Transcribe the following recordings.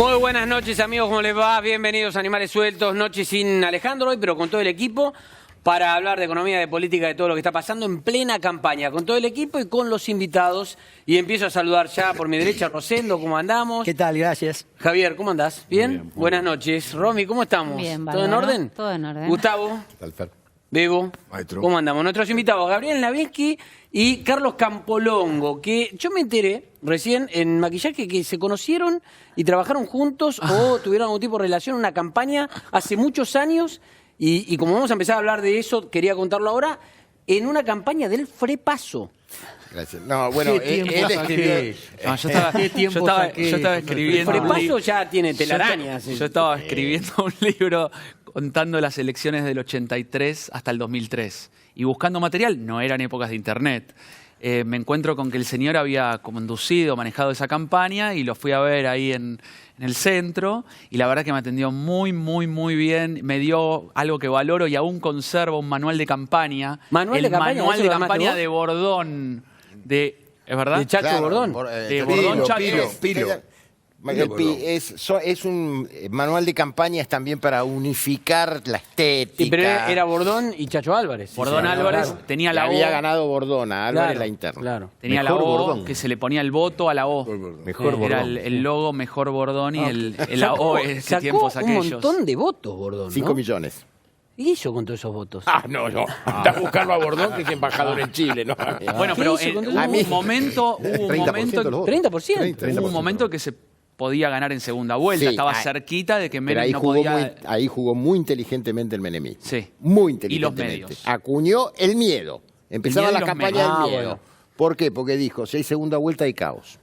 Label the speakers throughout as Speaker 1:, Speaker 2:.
Speaker 1: Muy buenas noches, amigos, ¿cómo les va? Bienvenidos a Animales Sueltos, noche sin Alejandro hoy, pero con todo el equipo, para hablar de economía, de política, de todo lo que está pasando en plena campaña, con todo el equipo y con los invitados. Y empiezo a saludar ya por mi derecha, Rosendo, ¿cómo andamos?
Speaker 2: ¿Qué tal? Gracias.
Speaker 1: Javier, ¿cómo andás? ¿Bien?
Speaker 3: Muy bien.
Speaker 1: Buenas noches. Romy, ¿cómo estamos?
Speaker 4: Bien,
Speaker 1: ¿Todo en
Speaker 4: bárbaro.
Speaker 1: orden?
Speaker 4: Todo en orden.
Speaker 1: Gustavo. Bebo,
Speaker 3: Maestro.
Speaker 1: ¿cómo andamos? Nuestros invitados, Gabriel Navinsky y Carlos Campolongo, que yo me enteré recién en maquillaje que se conocieron y trabajaron juntos o tuvieron algún tipo de relación en una campaña hace muchos años y como vamos a empezar a hablar de eso, quería contarlo ahora, en una campaña del Frepaso.
Speaker 3: Gracias. No, bueno, él escribió...
Speaker 5: No, yo estaba escribiendo
Speaker 1: El
Speaker 5: un
Speaker 1: Frepaso ya tiene telarañas.
Speaker 5: Yo estaba escribiendo un libro contando las elecciones del 83 hasta el 2003. Y buscando material, no eran épocas de internet. Me encuentro con que el señor había conducido, manejado esa campaña y lo fui a ver ahí en el centro. Y la verdad que me atendió muy bien. Me dio algo que valoro y aún conservo, un manual de campaña.
Speaker 1: ¿Manual de campaña?
Speaker 5: Manual
Speaker 1: ¿Eso
Speaker 5: de
Speaker 1: lo armaste
Speaker 5: campaña
Speaker 1: vos?
Speaker 5: de Bordón. ¿Es verdad?
Speaker 1: ¿De Chacho Bordón?
Speaker 5: De Bordón Chacho.
Speaker 3: Es un manual de campañas también para unificar la estética.
Speaker 1: Sí, pero era Bordón y Chacho Álvarez.
Speaker 5: Bordón
Speaker 1: Sí,
Speaker 5: Álvarez
Speaker 1: claro.
Speaker 5: tenía la O.
Speaker 3: Había ganado Bordón, a Álvarez
Speaker 1: Claro,
Speaker 3: la interna.
Speaker 1: claro.
Speaker 5: Tenía
Speaker 3: Mejor
Speaker 5: la O,
Speaker 3: Bordón.
Speaker 5: que se le ponía el voto a la O.
Speaker 3: Mejor Bordón.
Speaker 5: Era el logo Mejor Bordón y la
Speaker 1: Sacó-
Speaker 5: O, ¿qué
Speaker 1: sacó
Speaker 5: tiempos
Speaker 1: un
Speaker 5: aquellos?
Speaker 1: montón de votos, Bordón,
Speaker 3: 5
Speaker 1: ¿no?
Speaker 3: millones.
Speaker 1: ¿Y hizo con todos esos votos?
Speaker 3: No. Estás buscando a Bordón, que es embajador en Chile, ¿no?
Speaker 5: Bueno,
Speaker 1: ¿Qué
Speaker 5: pero
Speaker 1: hizo con
Speaker 5: hubo
Speaker 1: todo eso?
Speaker 5: un momento,
Speaker 1: 30%.
Speaker 5: hubo un momento que se podía ganar en segunda vuelta.
Speaker 3: Sí,
Speaker 5: Estaba
Speaker 3: ahí-
Speaker 5: cerquita de que
Speaker 3: Pero
Speaker 5: Menem
Speaker 3: ahí
Speaker 5: no
Speaker 3: jugó,
Speaker 5: podía...
Speaker 3: ahí jugó muy inteligentemente el menemismo.
Speaker 5: Sí.
Speaker 3: Muy
Speaker 5: Y los
Speaker 3: inteligentemente.
Speaker 5: medios.
Speaker 3: Acuñó el miedo. Empezaba
Speaker 5: El miedo
Speaker 3: la
Speaker 5: y los
Speaker 3: campaña
Speaker 5: medios.
Speaker 3: del
Speaker 1: Ah,
Speaker 3: miedo.
Speaker 1: bueno.
Speaker 3: ¿Por qué? Porque dijo, si hay segunda vuelta hay caos.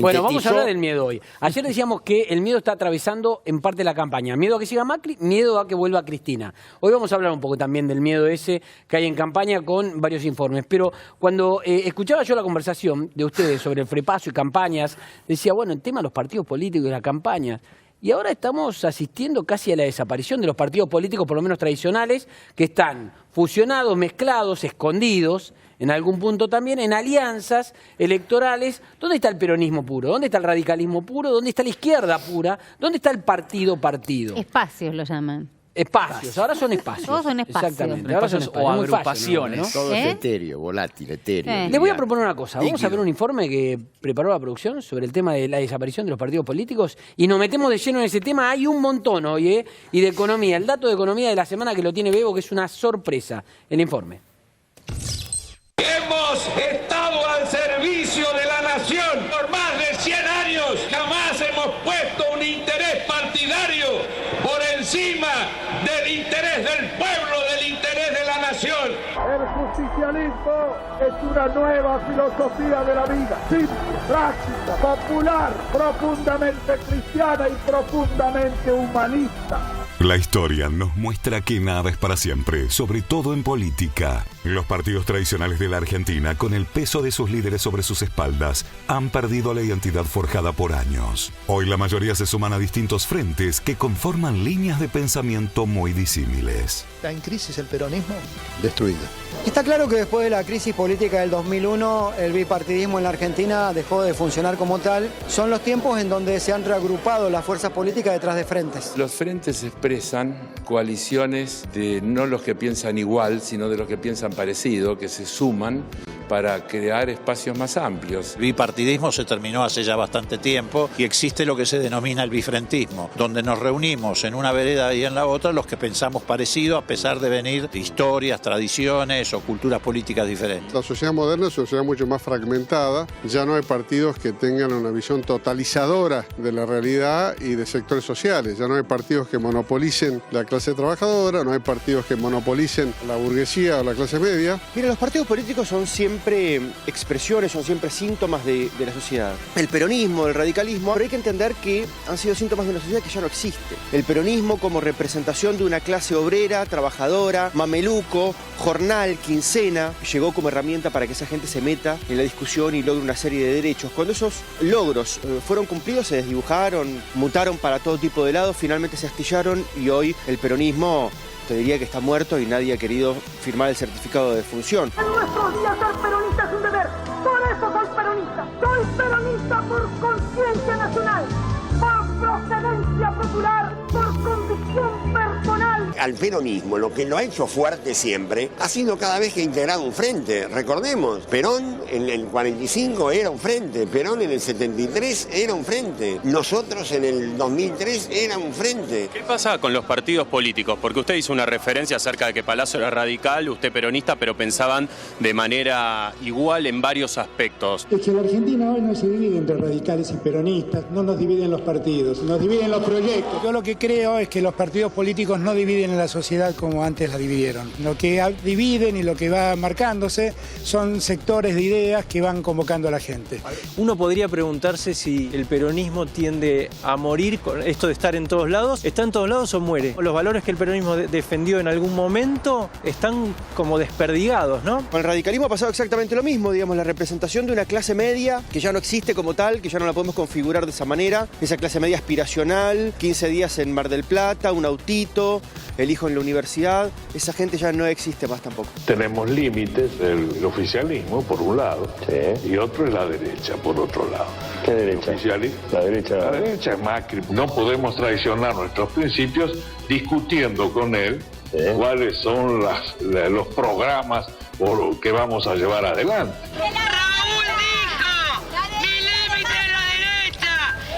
Speaker 1: Bueno, vamos a
Speaker 3: Sintetizó-
Speaker 1: hablar del miedo hoy. Ayer decíamos que el miedo está atravesando en parte la campaña. Miedo a que siga Macri, miedo a que vuelva Cristina. Hoy vamos a hablar un poco también del miedo ese que hay en campaña con varios informes. Pero cuando escuchaba yo la conversación de ustedes sobre el Frepaso y campañas, decía, bueno, el tema de los partidos políticos y las campañas. Y ahora estamos asistiendo casi a la desaparición de los partidos políticos, por lo menos tradicionales, que están fusionados, mezclados, escondidos, en algún punto también, en alianzas electorales. ¿Dónde está el peronismo puro? ¿Dónde está el radicalismo puro? ¿Dónde está la izquierda pura? ¿Dónde está el partido?
Speaker 4: Espacios lo llaman.
Speaker 1: Espacios, ahora son espacios.
Speaker 4: Todos son espacios.
Speaker 1: Exactamente, ahora son
Speaker 5: Espacios o
Speaker 1: espacios. Es muy fácil,
Speaker 5: agrupaciones.
Speaker 1: ¿no?
Speaker 3: Todo es
Speaker 4: ¿Eh?
Speaker 3: etéreo, volátil, etéreo.
Speaker 4: Sí.
Speaker 1: Les voy a proponer una cosa. Vamos a
Speaker 3: Líquido.
Speaker 1: ver un informe que preparó la producción sobre el tema de la desaparición de los partidos políticos y nos metemos de lleno en ese tema. Hay un montón hoy, ¿eh? Y de economía. El dato de economía de la semana que lo tiene Bebo, que es una sorpresa. El informe.
Speaker 6: Hemos estado al servicio de la nación por más de 100 años. Jamás hemos puesto un interés partidario por encima del interés del pueblo, del interés de la nación.
Speaker 7: El justicialismo es una nueva filosofía de la vida, simple, práctica, popular, profundamente cristiana y profundamente humanista.
Speaker 8: La historia nos muestra que nada es para siempre, sobre todo en política. Los partidos tradicionales de la Argentina, con el peso de sus líderes sobre sus espaldas, han perdido la identidad forjada por años. Hoy la mayoría se suman a distintos frentes que conforman líneas de pensamiento muy disímiles.
Speaker 9: ¿Está en crisis el peronismo?
Speaker 3: Destruido.
Speaker 2: Está claro que después de la crisis política del 2001, el bipartidismo en la Argentina dejó de funcionar como tal. Son los tiempos en donde se han reagrupado las fuerzas políticas detrás de frentes.
Speaker 10: Los frentes expresan coaliciones de no los que piensan igual, sino de los que piensan parecido, que se suman para crear espacios más amplios.
Speaker 11: El bipartidismo se terminó hace ya bastante tiempo y existe lo que se denomina el bifrentismo, donde nos reunimos en una vereda y en la otra los que pensamos parecido a pesar de venir de historias, tradiciones o culturas políticas diferentes.
Speaker 12: La sociedad moderna es una sociedad mucho más fragmentada, ya no hay partidos que tengan una visión totalizadora de la realidad y de sectores sociales, ya no hay partidos que monopolicen la clase trabajadora, no hay partidos que monopolicen la burguesía o la clase media.
Speaker 13: Mira, los partidos políticos son siempre expresiones, son siempre síntomas de la sociedad. El peronismo, el radicalismo, pero hay que entender que han sido síntomas de una sociedad que ya no existe. El peronismo como representación de una clase obrera, trabajadora, mameluco, jornal, quincena, llegó como herramienta para que esa gente se meta en la discusión y logre una serie de derechos. Cuando esos logros fueron cumplidos, se desdibujaron, mutaron para todo tipo de lados, finalmente se astillaron y hoy el peronismo te diría que está muerto y nadie ha querido firmar el certificado de defunción.
Speaker 7: En nuestros días ser peronista es un deber. Por eso soy peronista. Soy peronista por conciencia nacional, por
Speaker 9: al peronismo, lo que lo ha hecho fuerte siempre, ha sido cada vez que ha integrado un frente. Recordemos, Perón en el 45 era un frente, Perón en el 73 era un frente, nosotros en el 2003 era un frente.
Speaker 14: ¿Qué pasa con los partidos políticos? Porque usted hizo una referencia acerca de que Palazzo era radical, usted peronista, pero pensaban de manera igual en varios aspectos.
Speaker 15: Es que la Argentina hoy no se divide entre radicales y peronistas, no nos dividen los partidos, nos dividen los proyectos. Yo lo que creo es que los partidos políticos no dividen en la sociedad como antes la dividieron. Lo que dividen y lo que va marcándose son sectores de ideas que van convocando a la gente.
Speaker 16: Uno podría preguntarse si el peronismo tiende a morir con esto de estar en todos lados. ¿Está en todos lados o muere? Los valores que el peronismo defendió en algún momento están como desperdigados, ¿no?
Speaker 13: Con el radicalismo ha pasado exactamente lo mismo, digamos, la representación de una clase media que ya no existe como tal, que ya no la podemos configurar de esa manera, esa clase media aspiracional, 15 días en Mar del Plata, un autito, el hijo en la universidad, esa gente ya no existe más tampoco.
Speaker 17: Tenemos límites, el oficialismo por un lado, y otro es la derecha por otro lado.
Speaker 18: ¿Qué derecha?
Speaker 17: La derecha es Macri. No podemos traicionar nuestros principios discutiendo con él cuáles son los programas que vamos a llevar adelante.
Speaker 19: Raúl dijo, mi límite es la derecha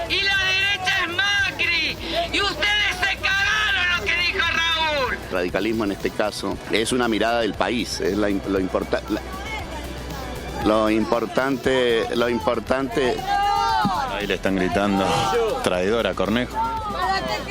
Speaker 19: y la derecha es Macri y ustedes se cagaron lo que dijo Raúl.
Speaker 20: Radicalismo en este caso es una mirada del país, es lo importante.
Speaker 18: Ahí le están gritando traidora, Cornejo.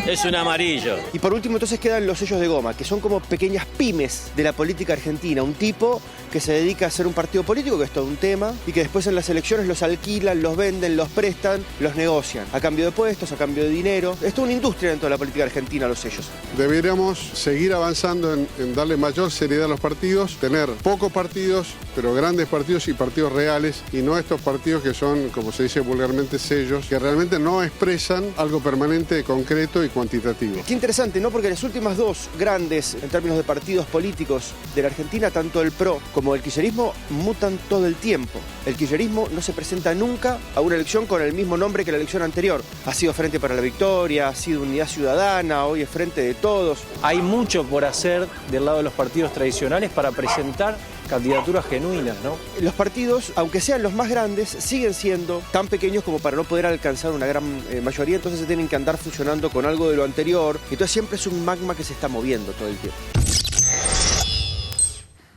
Speaker 13: Es un amarillo. Y por último entonces quedan los sellos de goma, que son como pequeñas pymes de la política argentina. Un tipo que se dedica a hacer un partido político, que es todo un tema, y que después en las elecciones los alquilan, los venden, los prestan, los negocian, a cambio de puestos, a cambio de dinero. Es toda una industria dentro de la política argentina, los sellos.
Speaker 12: Deberíamos seguir avanzando en darle mayor seriedad a los partidos, tener pocos partidos, pero grandes partidos y partidos reales, y no estos partidos que son, como se dice vulgarmente, sellos, que realmente no expresan algo permanente, concreto y cuantitativo.
Speaker 13: Qué interesante, ¿no? Porque las últimas dos grandes, en términos de partidos políticos de la Argentina, tanto el PRO como el kirchnerismo, mutan todo el tiempo. El kirchnerismo no se presenta nunca a una elección con el mismo nombre que la elección anterior. Ha sido Frente para la Victoria, ha sido Unidad Ciudadana, hoy es Frente de Todos.
Speaker 16: Hay mucho por hacer del lado de los partidos tradicionales para presentar candidaturas genuinas, ¿no?
Speaker 13: Los partidos, aunque sean los más grandes, siguen siendo tan pequeños como para no poder alcanzar una gran mayoría, entonces se tienen que andar fusionando con algo de lo anterior. Entonces siempre es un magma que se está moviendo todo el tiempo.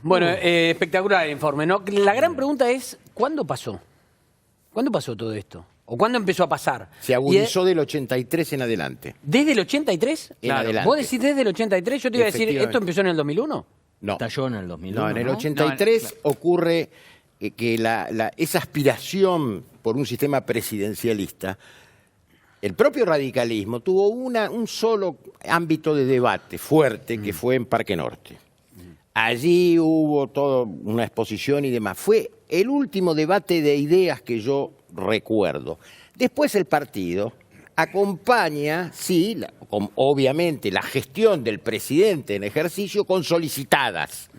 Speaker 1: Bueno, espectacular el informe, ¿no? La gran pregunta es, ¿cuándo pasó? ¿Cuándo pasó todo esto? ¿O cuándo empezó a pasar?
Speaker 3: Se agudizó del 83 en adelante.
Speaker 1: ¿Desde el 83?
Speaker 3: En adelante.
Speaker 1: ¿Vos decís desde el 83? Yo te iba a decir, ¿esto empezó en el 2001?
Speaker 3: No.
Speaker 16: Estalló en el 2001.
Speaker 3: No, en el 83 ocurre que esa aspiración por un sistema presidencialista, el propio radicalismo tuvo un solo ámbito de debate fuerte, que fue en Parque Norte. Allí hubo toda una exposición y demás. Fue el último debate de ideas que yo recuerdo. Después el partido acompaña, sí, obviamente, la gestión del presidente en ejercicio con solicitadas.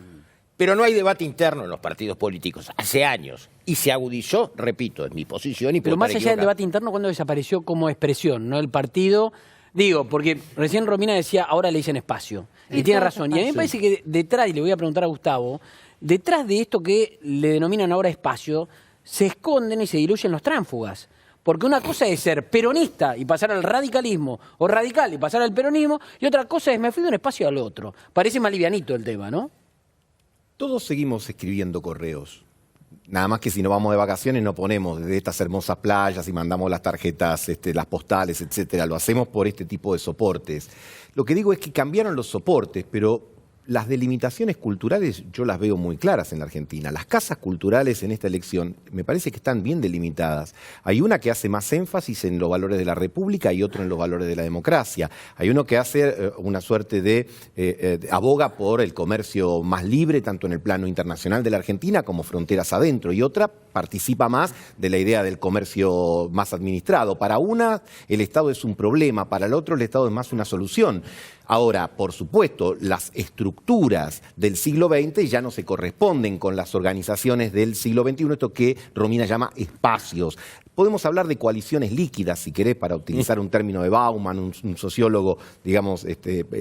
Speaker 3: Pero no hay debate interno en los partidos políticos, hace años. Y se agudizó, repito, es mi posición. Y
Speaker 1: pero más allá del debate interno, ¿cuándo desapareció como expresión, no el partido? Digo, porque recién Romina decía, ahora le dicen espacio. Y tiene razón. Y a mí me parece que detrás, y le voy a preguntar a Gustavo, detrás de esto que le denominan ahora espacio, se esconden y se diluyen los tránsfugas. Porque una cosa es ser peronista y pasar al radicalismo, o radical y pasar al peronismo, y otra cosa es me fui de un espacio al otro. Parece más livianito el tema, ¿no?
Speaker 21: Todos seguimos escribiendo correos. Nada más que si no vamos de vacaciones no ponemos desde estas hermosas playas y mandamos las tarjetas, las postales, etcétera. Lo hacemos por este tipo de soportes. Lo que digo es que cambiaron los soportes, pero las delimitaciones culturales yo las veo muy claras en la Argentina. Las casas culturales en esta elección me parece que están bien delimitadas. Hay una que hace más énfasis en los valores de la República y otro en los valores de la democracia. Hay uno que hace una suerte de aboga por el comercio más libre, tanto en el plano internacional de la Argentina como fronteras adentro, y otra participa más de la idea del comercio más administrado. Para una, el Estado es un problema, para el otro, el Estado es más una solución. Ahora, por supuesto, las estructuras del siglo XX ya no se corresponden con las organizaciones del siglo XXI, esto que Romina llama espacios. Podemos hablar de coaliciones líquidas, si querés, para utilizar un término de Bauman, un sociólogo, digamos,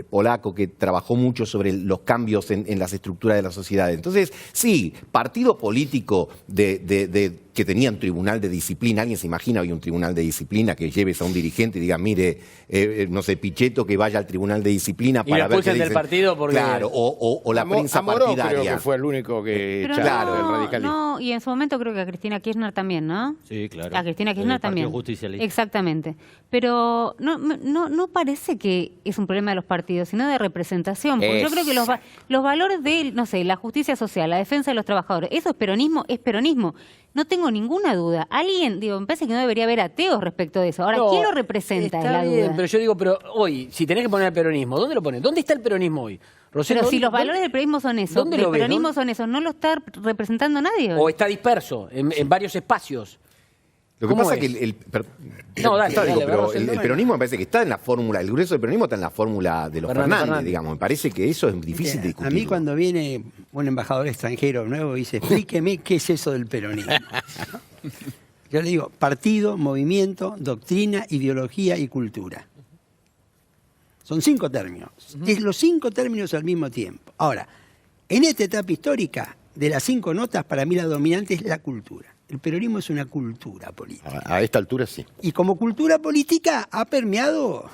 Speaker 21: polaco que trabajó mucho sobre los cambios en las estructuras de la sociedad. Entonces, sí, partido político que tenía un tribunal de disciplina. ¿Alguien se imagina hoy un tribunal de disciplina que lleves a un dirigente y diga, mire, no sé, Pichetto, que vaya al tribunal de disciplina para ver qué dicen?
Speaker 1: Del partido porque...
Speaker 21: Claro, o la prensa
Speaker 3: Amoró,
Speaker 21: partidaria.
Speaker 3: creo que fue el único que
Speaker 4: Pero
Speaker 3: echaron del radicalismo.
Speaker 4: No, y en su momento creo que a Cristina Kirchner también, ¿no?
Speaker 5: Sí, claro.
Speaker 4: A Cristina Kirchner también.
Speaker 5: Justicialista.
Speaker 4: Exactamente. Pero no parece que es un problema de los partidos, sino de representación. Porque yo creo que los valores de, no sé, la justicia social, la defensa de los trabajadores, eso es peronismo. No tengo ninguna duda. Alguien, me parece que no debería haber ateos respecto de eso. Ahora, ¿quién lo representa?
Speaker 1: Está
Speaker 4: es la
Speaker 1: bien,
Speaker 4: duda.
Speaker 1: pero yo digo, hoy, si tenés que poner el peronismo, ¿dónde lo pones? ¿Dónde está el peronismo hoy? Rosendo,
Speaker 4: Pero si los valores del peronismo son esos,
Speaker 1: ¿dónde lo ves?
Speaker 4: peronismo son esos, no lo está representando nadie hoy.
Speaker 1: ¿O está disperso en varios espacios?
Speaker 21: Lo que pasa es que el peronismo me parece que está en la fórmula, el grueso del peronismo está en la fórmula de los Fernández, digamos. Me parece que eso es difícil de discutir.
Speaker 22: A mí cuando viene un embajador extranjero nuevo y dice, explíqueme qué es eso del peronismo. Yo le digo, partido, movimiento, doctrina, ideología y cultura. Son 5 términos. Es los 5 términos al mismo tiempo. Ahora, en esta etapa histórica, de las 5 notas, para mí la dominante es la cultura. El peronismo es una cultura política.
Speaker 3: A esta altura sí.
Speaker 22: Y como cultura política ha permeado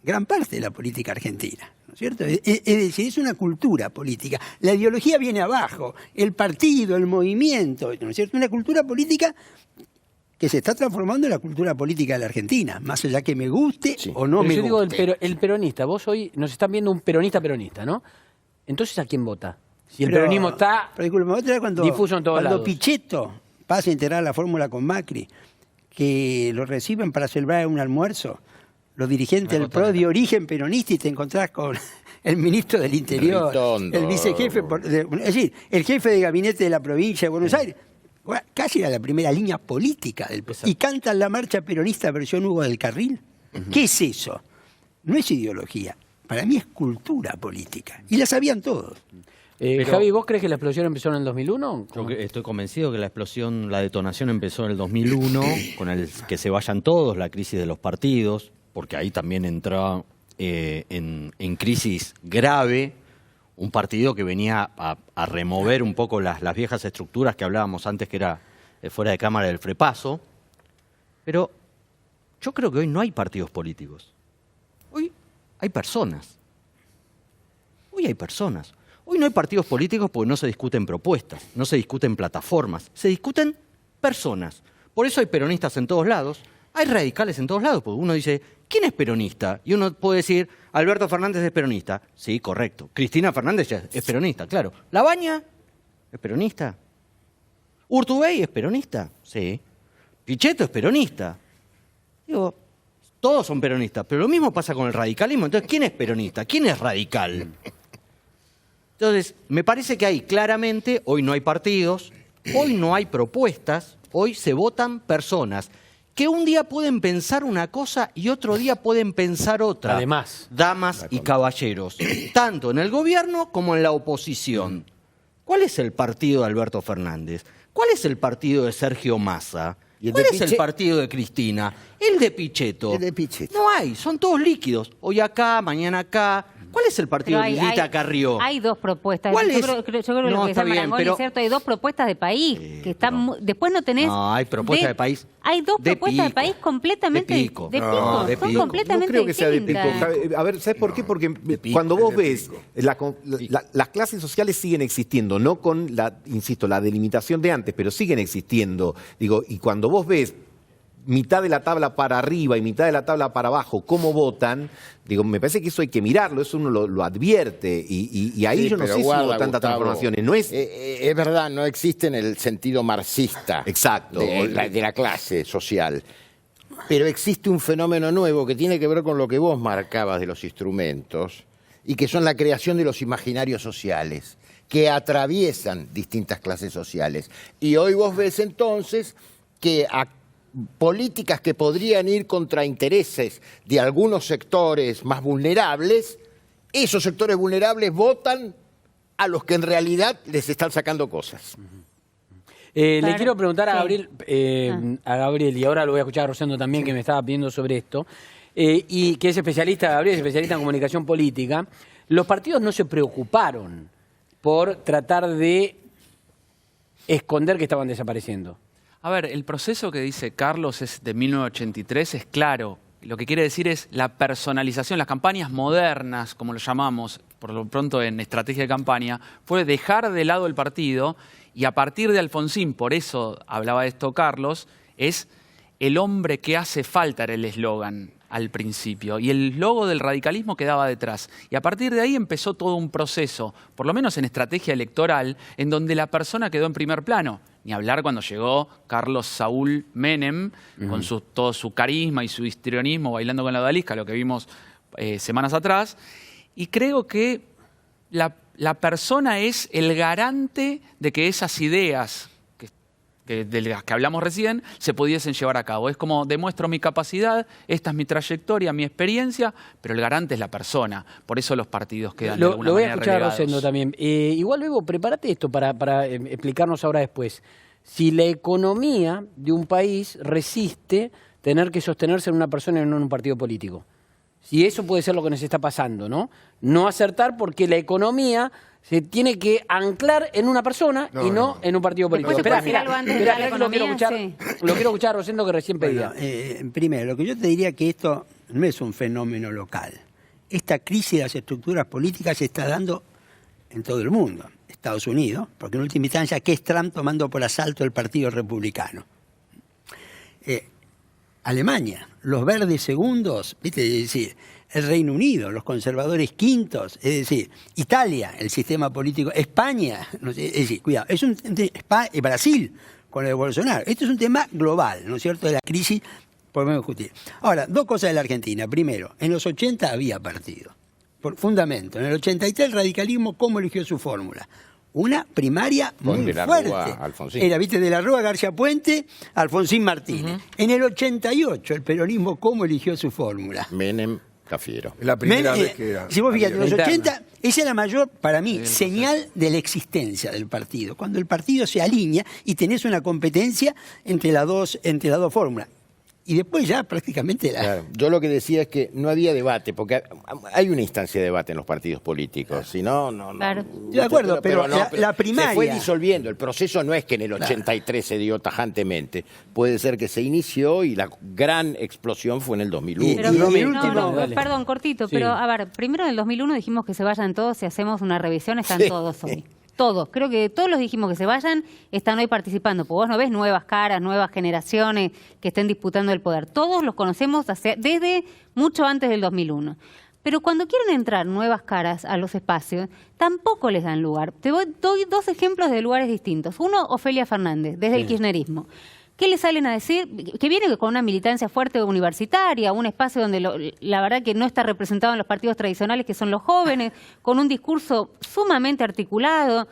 Speaker 22: gran parte de la política argentina, ¿no es cierto? Es decir, es una cultura política. La ideología viene abajo, el partido, el movimiento, ¿no es cierto? Una cultura política que se está transformando en la cultura política de la Argentina, más allá que me guste o no me guste.
Speaker 1: Yo digo, el peronista, vos hoy nos están viendo un peronista, ¿no? Entonces, ¿a quién vota? Si el peronismo está difuso en todos lados.
Speaker 22: Cuando Pichetto pasa a integrar la fórmula con Macri, que lo reciben para celebrar un almuerzo, los dirigentes del PRO de origen peronista, y te encontrás con el ministro del Interior, el vicejefe, es decir, el jefe de gabinete de la provincia de Buenos Aires, casi era la primera línea política del PRO. Y cantan la marcha peronista versión Hugo del Carril. ¿Qué es eso? No es ideología, para mí es cultura política. Y la sabían todos.
Speaker 1: Javi, ¿vos crees que la explosión empezó en el 2001?
Speaker 5: Yo estoy convencido que la detonación empezó en el 2001, con el que se vayan todos, la crisis de los partidos, porque ahí también entró en crisis grave un partido que venía a remover un poco las viejas estructuras que hablábamos antes, que era fuera de cámara del Frepaso. Pero yo creo que hoy no hay partidos políticos. Hoy hay personas. Hoy no hay partidos políticos porque no se discuten propuestas, no se discuten plataformas, se discuten personas. Por eso hay peronistas en todos lados, hay radicales en todos lados, porque uno dice, ¿quién es peronista? Y uno puede decir, Alberto Fernández es peronista. Sí, correcto. Cristina Fernández es peronista, claro. ¿Labaña es peronista? ¿Urtubey es peronista? Sí. ¿Pichetto es peronista? Digo, todos son peronistas, pero lo mismo pasa con el radicalismo. Entonces, ¿quién es peronista? ¿Quién es radical? Entonces, me parece que hay claramente, hoy no hay partidos, hoy no hay propuestas, hoy se votan personas que un día pueden pensar una cosa y otro día pueden pensar otra.
Speaker 1: Además.
Speaker 5: Damas y caballeros, tanto en el gobierno como en la oposición. ¿Cuál es el partido de Alberto Fernández? ¿Cuál es el partido de Sergio Massa? ¿Cuál es el partido de Cristina? El de Pichetto. No hay, son todos líquidos. Hoy acá, mañana acá. ¿Cuál es el partido de Lilita Carrió?
Speaker 4: Hay 2 propuestas.
Speaker 5: ¿Cuál es?
Speaker 4: Yo creo que lo que dice Marangoni es cierto, hay 2 propuestas de país. Que están después no tenés...
Speaker 5: No, hay propuestas de país.
Speaker 4: Hay 2 propuestas de país completamente...
Speaker 5: De pico.
Speaker 4: Son completamente
Speaker 21: no creo que sea de pico.
Speaker 4: distintas.
Speaker 21: A ver, ¿sabes por qué? Porque cuando vos ves, las clases sociales siguen existiendo, no con la delimitación de antes, pero siguen existiendo. Digo, y cuando vos ves mitad de la tabla para arriba y mitad de la tabla para abajo, cómo votan, digo, me parece que eso hay que mirarlo, eso uno lo advierte, y ahí yo no sé si hubo tantas transformaciones. No es
Speaker 3: verdad, no existe en el sentido marxista.
Speaker 21: Exacto.
Speaker 3: De la clase social. Pero existe un fenómeno nuevo que tiene que ver con lo que vos marcabas de los instrumentos, y que son la creación de los imaginarios sociales, que atraviesan distintas clases sociales. Y hoy vos ves entonces que políticas que podrían ir contra intereses de algunos sectores más vulnerables, esos sectores vulnerables votan a los que en realidad les están sacando cosas.
Speaker 1: Le quiero preguntar a Gabriel, y ahora lo voy a escuchar a Rosendo también, que me estaba pidiendo sobre esto, y que es especialista, Gabriel es especialista en comunicación política. Los partidos no se preocuparon por tratar de esconder que estaban desapareciendo.
Speaker 6: A ver, el proceso que dice Carlos es de 1983, es claro. Lo que quiere decir es la personalización, las campañas modernas, como lo llamamos, por lo pronto en estrategia de campaña, fue dejar de lado el partido y a partir de Alfonsín, por eso hablaba de esto Carlos, es el hombre que hace falta, era el eslogan al principio, y el logo del radicalismo quedaba detrás. Y a partir de ahí empezó todo un proceso, por lo menos en estrategia electoral, en donde la persona quedó en primer plano. Ni hablar cuando llegó Carlos Saúl Menem, con todo su carisma y su histrionismo, bailando con la odalisca, lo que vimos semanas atrás. Y creo que la persona es el garante de que esas ideas de las que hablamos recién se pudiesen llevar a cabo. Es como demuestro mi capacidad, esta es mi trayectoria, mi experiencia, pero el garante es la persona. Por eso los partidos quedan de alguna manera
Speaker 1: Lo voy a escuchar a
Speaker 6: relegados.
Speaker 1: Rosendo también. Igual luego, prepárate esto para explicarnos ahora después. Si la economía de un país resiste tener que sostenerse en una persona y no en un partido político. Si eso puede ser lo que nos está pasando, ¿no? No acertar porque la economía se tiene que anclar en una persona y no en un partido político. Espera, lo quiero escuchar a Rosendo, que recién pedía.
Speaker 22: Primero, lo que yo te diría que esto no es un fenómeno local. Esta crisis de las estructuras políticas se está dando en todo el mundo. Estados Unidos, porque en última instancia, ¿qué es Trump tomando por asalto el Partido Republicano? Alemania, los verdes segundos, ¿viste? Es decir, el Reino Unido, los conservadores quintos, es decir, Italia, el sistema político, España, no sé, es decir, cuidado, es Brasil con el Bolsonaro. Esto es un tema global, ¿no es cierto?, de la crisis podemos discutir. Ahora, dos cosas de la Argentina. Primero, en los 80 había partido, por fundamento. En el 83 el radicalismo, ¿cómo eligió su fórmula? Una primaria muy fuerte. Era, viste, de la Rúa, García Puente, Alfonsín Martínez. En el 88 el peronismo, ¿cómo eligió su fórmula?
Speaker 3: Menem, Cafiero.
Speaker 8: La primera vez que era.
Speaker 22: Si vos fíjate, en los 80, esa es la mayor, para mí, señal de la existencia del partido. Cuando el partido se alinea y tenés una competencia entre las dos fórmulas. Y después ya prácticamente
Speaker 3: Claro. Yo lo que decía es que no había debate, porque hay una instancia de debate en los partidos políticos. Si no,
Speaker 22: Claro. De acuerdo, pero la primaria...
Speaker 3: Se fue disolviendo. El proceso no es que en el 83 se dio tajantemente. Puede ser que se inició y la gran explosión fue en el 2001.
Speaker 4: Perdón, cortito,
Speaker 1: Sí.
Speaker 4: pero a ver, primero en el 2001 dijimos que se vayan todos, si hacemos una revisión están todos hoy. Todos, creo que todos los dijimos que se vayan, están hoy participando, porque vos no ves nuevas caras, nuevas generaciones que estén disputando el poder. Todos los conocemos desde mucho antes del 2001. Pero cuando quieren entrar nuevas caras a los espacios, tampoco les dan lugar. Te doy dos ejemplos de lugares distintos. Uno, Ofelia Fernández, desde el kirchnerismo. ¿Qué le salen a decir? Que viene con una militancia fuerte universitaria, un espacio donde la verdad que no está representado en los partidos tradicionales, que son los jóvenes, con un discurso sumamente articulado.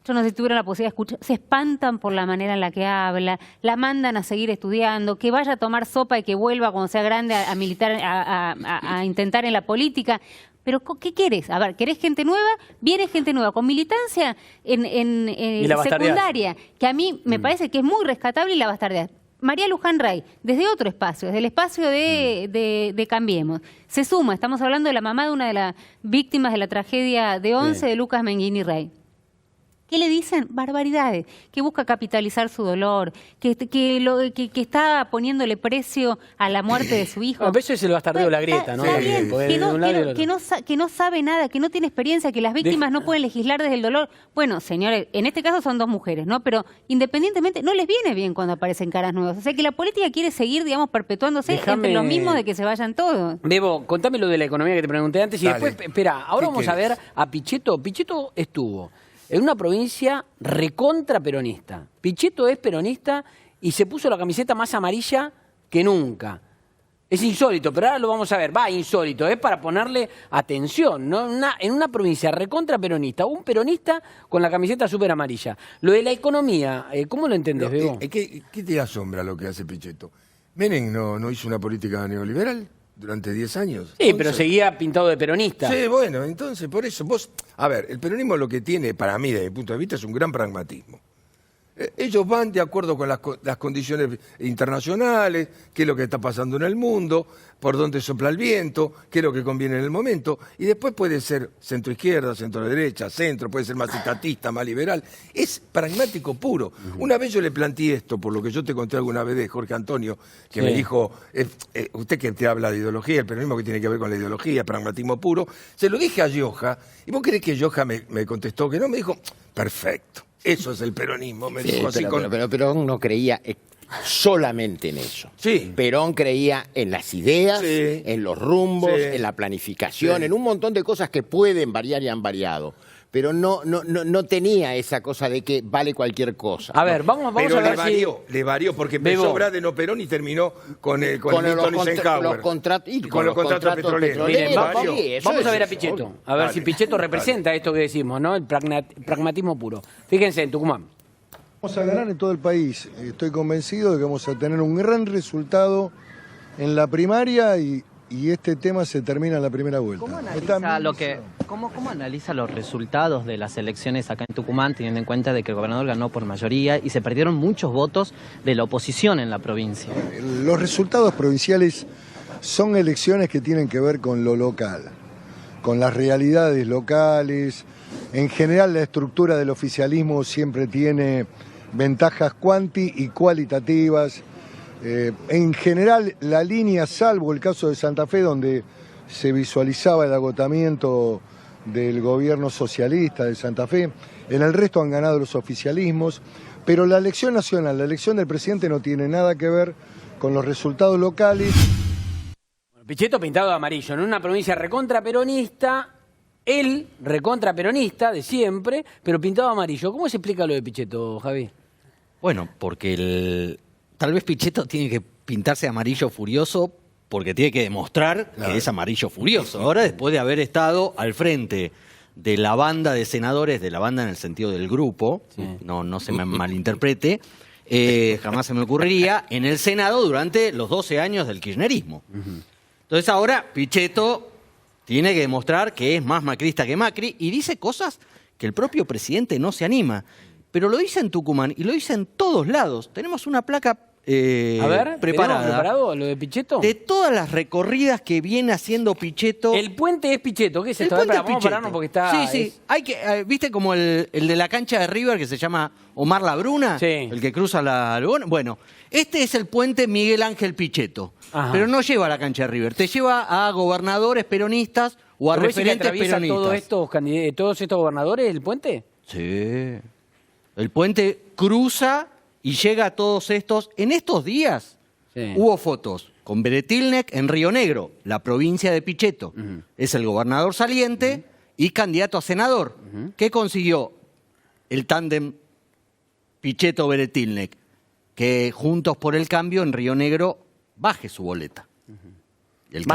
Speaker 4: Yo no sé si tuvieron la posibilidad de escuchar, se espantan por la manera en la que habla, la mandan a seguir estudiando, que vaya a tomar sopa y que vuelva cuando sea grande a militar, a intentar en la política. Pero ¿qué querés? A ver, ¿querés gente nueva? Viene gente nueva con militancia en secundaria, que a mí me parece que es muy rescatable y la bastardeás. María Luján Rey, desde otro espacio, desde el espacio de Cambiemos, se suma, estamos hablando de la mamá de una de las víctimas de la tragedia de 11 de Lucas Menguini Rey. ¿Qué le dicen? Barbaridades, que busca capitalizar su dolor, que está poniéndole precio a la muerte de su hijo.
Speaker 1: A veces es el bastardeo de la grieta, ¿no?
Speaker 4: Está bien, que no sabe nada, que no tiene experiencia, que las víctimas no pueden legislar desde el dolor. Bueno, señores, en este caso son dos mujeres, ¿no? Pero independientemente, no les viene bien cuando aparecen caras nuevas. O sea que la política quiere seguir, digamos, perpetuándose entre los mismos de que se vayan todos.
Speaker 1: Bebo, contame lo de la economía que te pregunté antes y después, espera, ahora vamos a ver a Pichetto. Pichetto estuvo en una provincia recontra peronista. Pichetto es peronista y se puso la camiseta más amarilla que nunca. Es insólito, pero ahora lo vamos a ver. Va, insólito, es para ponerle atención, ¿no? En una provincia recontra peronista, un peronista con la camiseta súper amarilla. Lo de la economía, ¿cómo lo entendés, Bebo?
Speaker 8: ¿Qué te asombra lo que hace Pichetto?
Speaker 2: Menem no hizo una política neoliberal durante 10 años.
Speaker 1: Sí, pero seguía pintado de peronista.
Speaker 2: Sí, bueno, entonces por eso a ver, el peronismo lo que tiene, para mí, desde mi punto de vista, es un gran pragmatismo. Ellos van de acuerdo con las condiciones internacionales, qué es lo que está pasando en el mundo, por dónde sopla el viento, qué es lo que conviene en el momento, y después puede ser centro-izquierda, centro-derecha, centro, puede ser más estatista, más liberal. Es pragmático puro. Una vez yo le planteé esto, por lo que yo te conté alguna vez de Jorge Antonio, que me dijo, usted que te habla de ideología, el peronismo que tiene que ver con la ideología, pragmatismo puro, se lo dije a Gioja, y vos querés que Gioja me contestó que no, me dijo, perfecto. Eso es el peronismo, me dijo así.
Speaker 3: Pero Perón no creía solamente en eso.
Speaker 2: Sí.
Speaker 3: Perón creía en las ideas, en los rumbos, en la planificación, en un montón de cosas que pueden variar y han variado. Pero no tenía esa cosa de que vale cualquier cosa.
Speaker 1: A ver, vamos
Speaker 2: pero
Speaker 1: a ver
Speaker 2: le varió, porque empezó Brad no Perón y terminó con Milton Eisenhower.
Speaker 3: Con
Speaker 2: los contratos petroleros.
Speaker 1: Miren, vamos a ver a Pichetto. A ver si Pichetto representa esto que decimos, ¿no? El pragmatismo puro. Fíjense, en Tucumán.
Speaker 8: Vamos a ganar en todo el país. Estoy convencido de que vamos a tener un gran resultado en la primaria y este tema se termina en la primera vuelta.
Speaker 23: ¿Cómo analiza los resultados de las elecciones acá en Tucumán, teniendo en cuenta de que el gobernador ganó por mayoría y se perdieron muchos votos de la oposición en la provincia?
Speaker 8: Los resultados provinciales son elecciones que tienen que ver con lo local, con las realidades locales. En general, la estructura del oficialismo siempre tiene ventajas cuanti y cualitativas. En general, la línea, salvo el caso de Santa Fe, donde se visualizaba el agotamiento del gobierno socialista de Santa Fe, en el resto han ganado los oficialismos, pero la elección nacional, la elección del presidente no tiene nada que ver con los resultados locales.
Speaker 1: Pichetto pintado de amarillo, en una provincia recontra peronista, él recontra peronista de siempre, pero pintado de amarillo. ¿Cómo se explica lo de Pichetto, Javi?
Speaker 5: Bueno, porque tal vez Pichetto tiene que pintarse de amarillo furioso porque tiene que demostrar que es amarillo furioso. Ahora, después de haber estado al frente de la banda de senadores, de la banda en el sentido del grupo, no se me malinterprete, jamás se me ocurriría, en el Senado durante los 12 años del kirchnerismo. Entonces ahora Pichetto tiene que demostrar que es más macrista que Macri y dice cosas que el propio presidente no se anima. Pero lo dice en Tucumán y lo dice en todos lados. Tenemos una placa
Speaker 1: preparado lo de Pichetto.
Speaker 5: De todas las recorridas que viene haciendo Pichetto.
Speaker 1: El puente es Pichetto. ¿Qué es esto? Vamos a pararnos porque está...
Speaker 5: Sí. Hay que, ¿viste como el de la cancha de River que se llama Omar Labruna? Sí. El que cruza la... Bueno, este es el puente Miguel Ángel Pichetto. Ajá. Pero no lleva a la cancha de River. Te lleva a gobernadores peronistas o a referentes peronistas.
Speaker 1: ¿Todos estos gobernadores el puente?
Speaker 5: Sí. El puente cruza y llega a todos estos. En estos días hubo fotos con Beretilnek en Río Negro, la provincia de Pichetto. Es el gobernador saliente y candidato a senador. ¿Qué consiguió el tándem Pichetto-Beretilnek? Que Juntos por el Cambio en Río Negro baje su boleta. El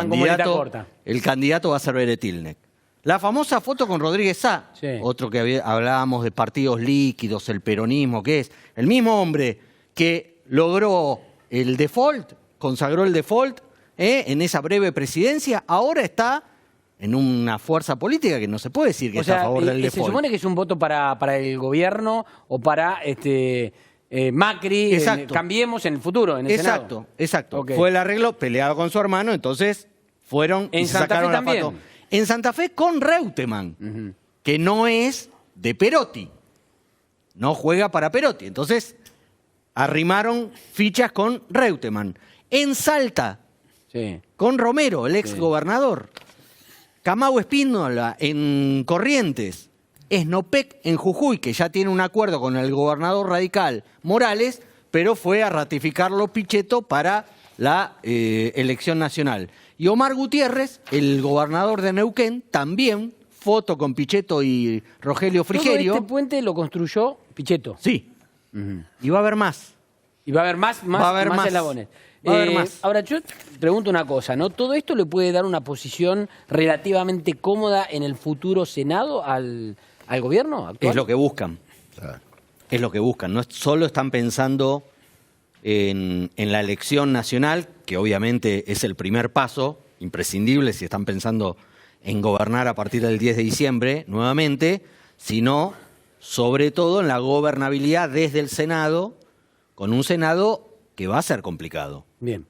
Speaker 5: candidato va a ser Beretilnek. La famosa foto con Rodríguez Sá, otro que hablábamos de partidos líquidos, el peronismo, que es el mismo hombre que logró el default, consagró el default en esa breve presidencia, ahora está en una fuerza política que no se puede decir que está a favor del default.
Speaker 1: Se supone que es un voto para el gobierno o para Macri, Cambiemos en el futuro, en el Senado.
Speaker 5: Exacto. Okay. Fue el arreglo peleado con su hermano, entonces fueron
Speaker 1: y se sacaron la foto.
Speaker 5: En Santa Fe con Reutemann, que no es de Perotti, no juega para Perotti. Entonces arrimaron fichas con Reutemann. En Salta, con Romero, el ex gobernador. Camau Espíndola en Corrientes. Snopec en Jujuy, que ya tiene un acuerdo con el gobernador radical Morales, pero fue a ratificarlo Pichetto para la elección nacional. Y Omar Gutiérrez, el gobernador de Neuquén, también, foto con Pichetto y Rogelio Frigerio.
Speaker 1: Todo este puente lo construyó Pichetto.
Speaker 5: Sí. Y va a haber más.
Speaker 1: Y va a haber más eslabones.
Speaker 5: Va a haber más.
Speaker 1: Ahora, yo pregunto una cosa, ¿no? ¿Todo esto le puede dar una posición relativamente cómoda en el futuro Senado al gobierno actual?
Speaker 5: Es lo que buscan. Es lo que buscan. No solo están pensando en la elección nacional, que obviamente es el primer paso, imprescindible si están pensando en gobernar a partir del 10 de diciembre nuevamente, sino sobre todo en la gobernabilidad desde el Senado, con un Senado que va a ser complicado.
Speaker 1: Bien.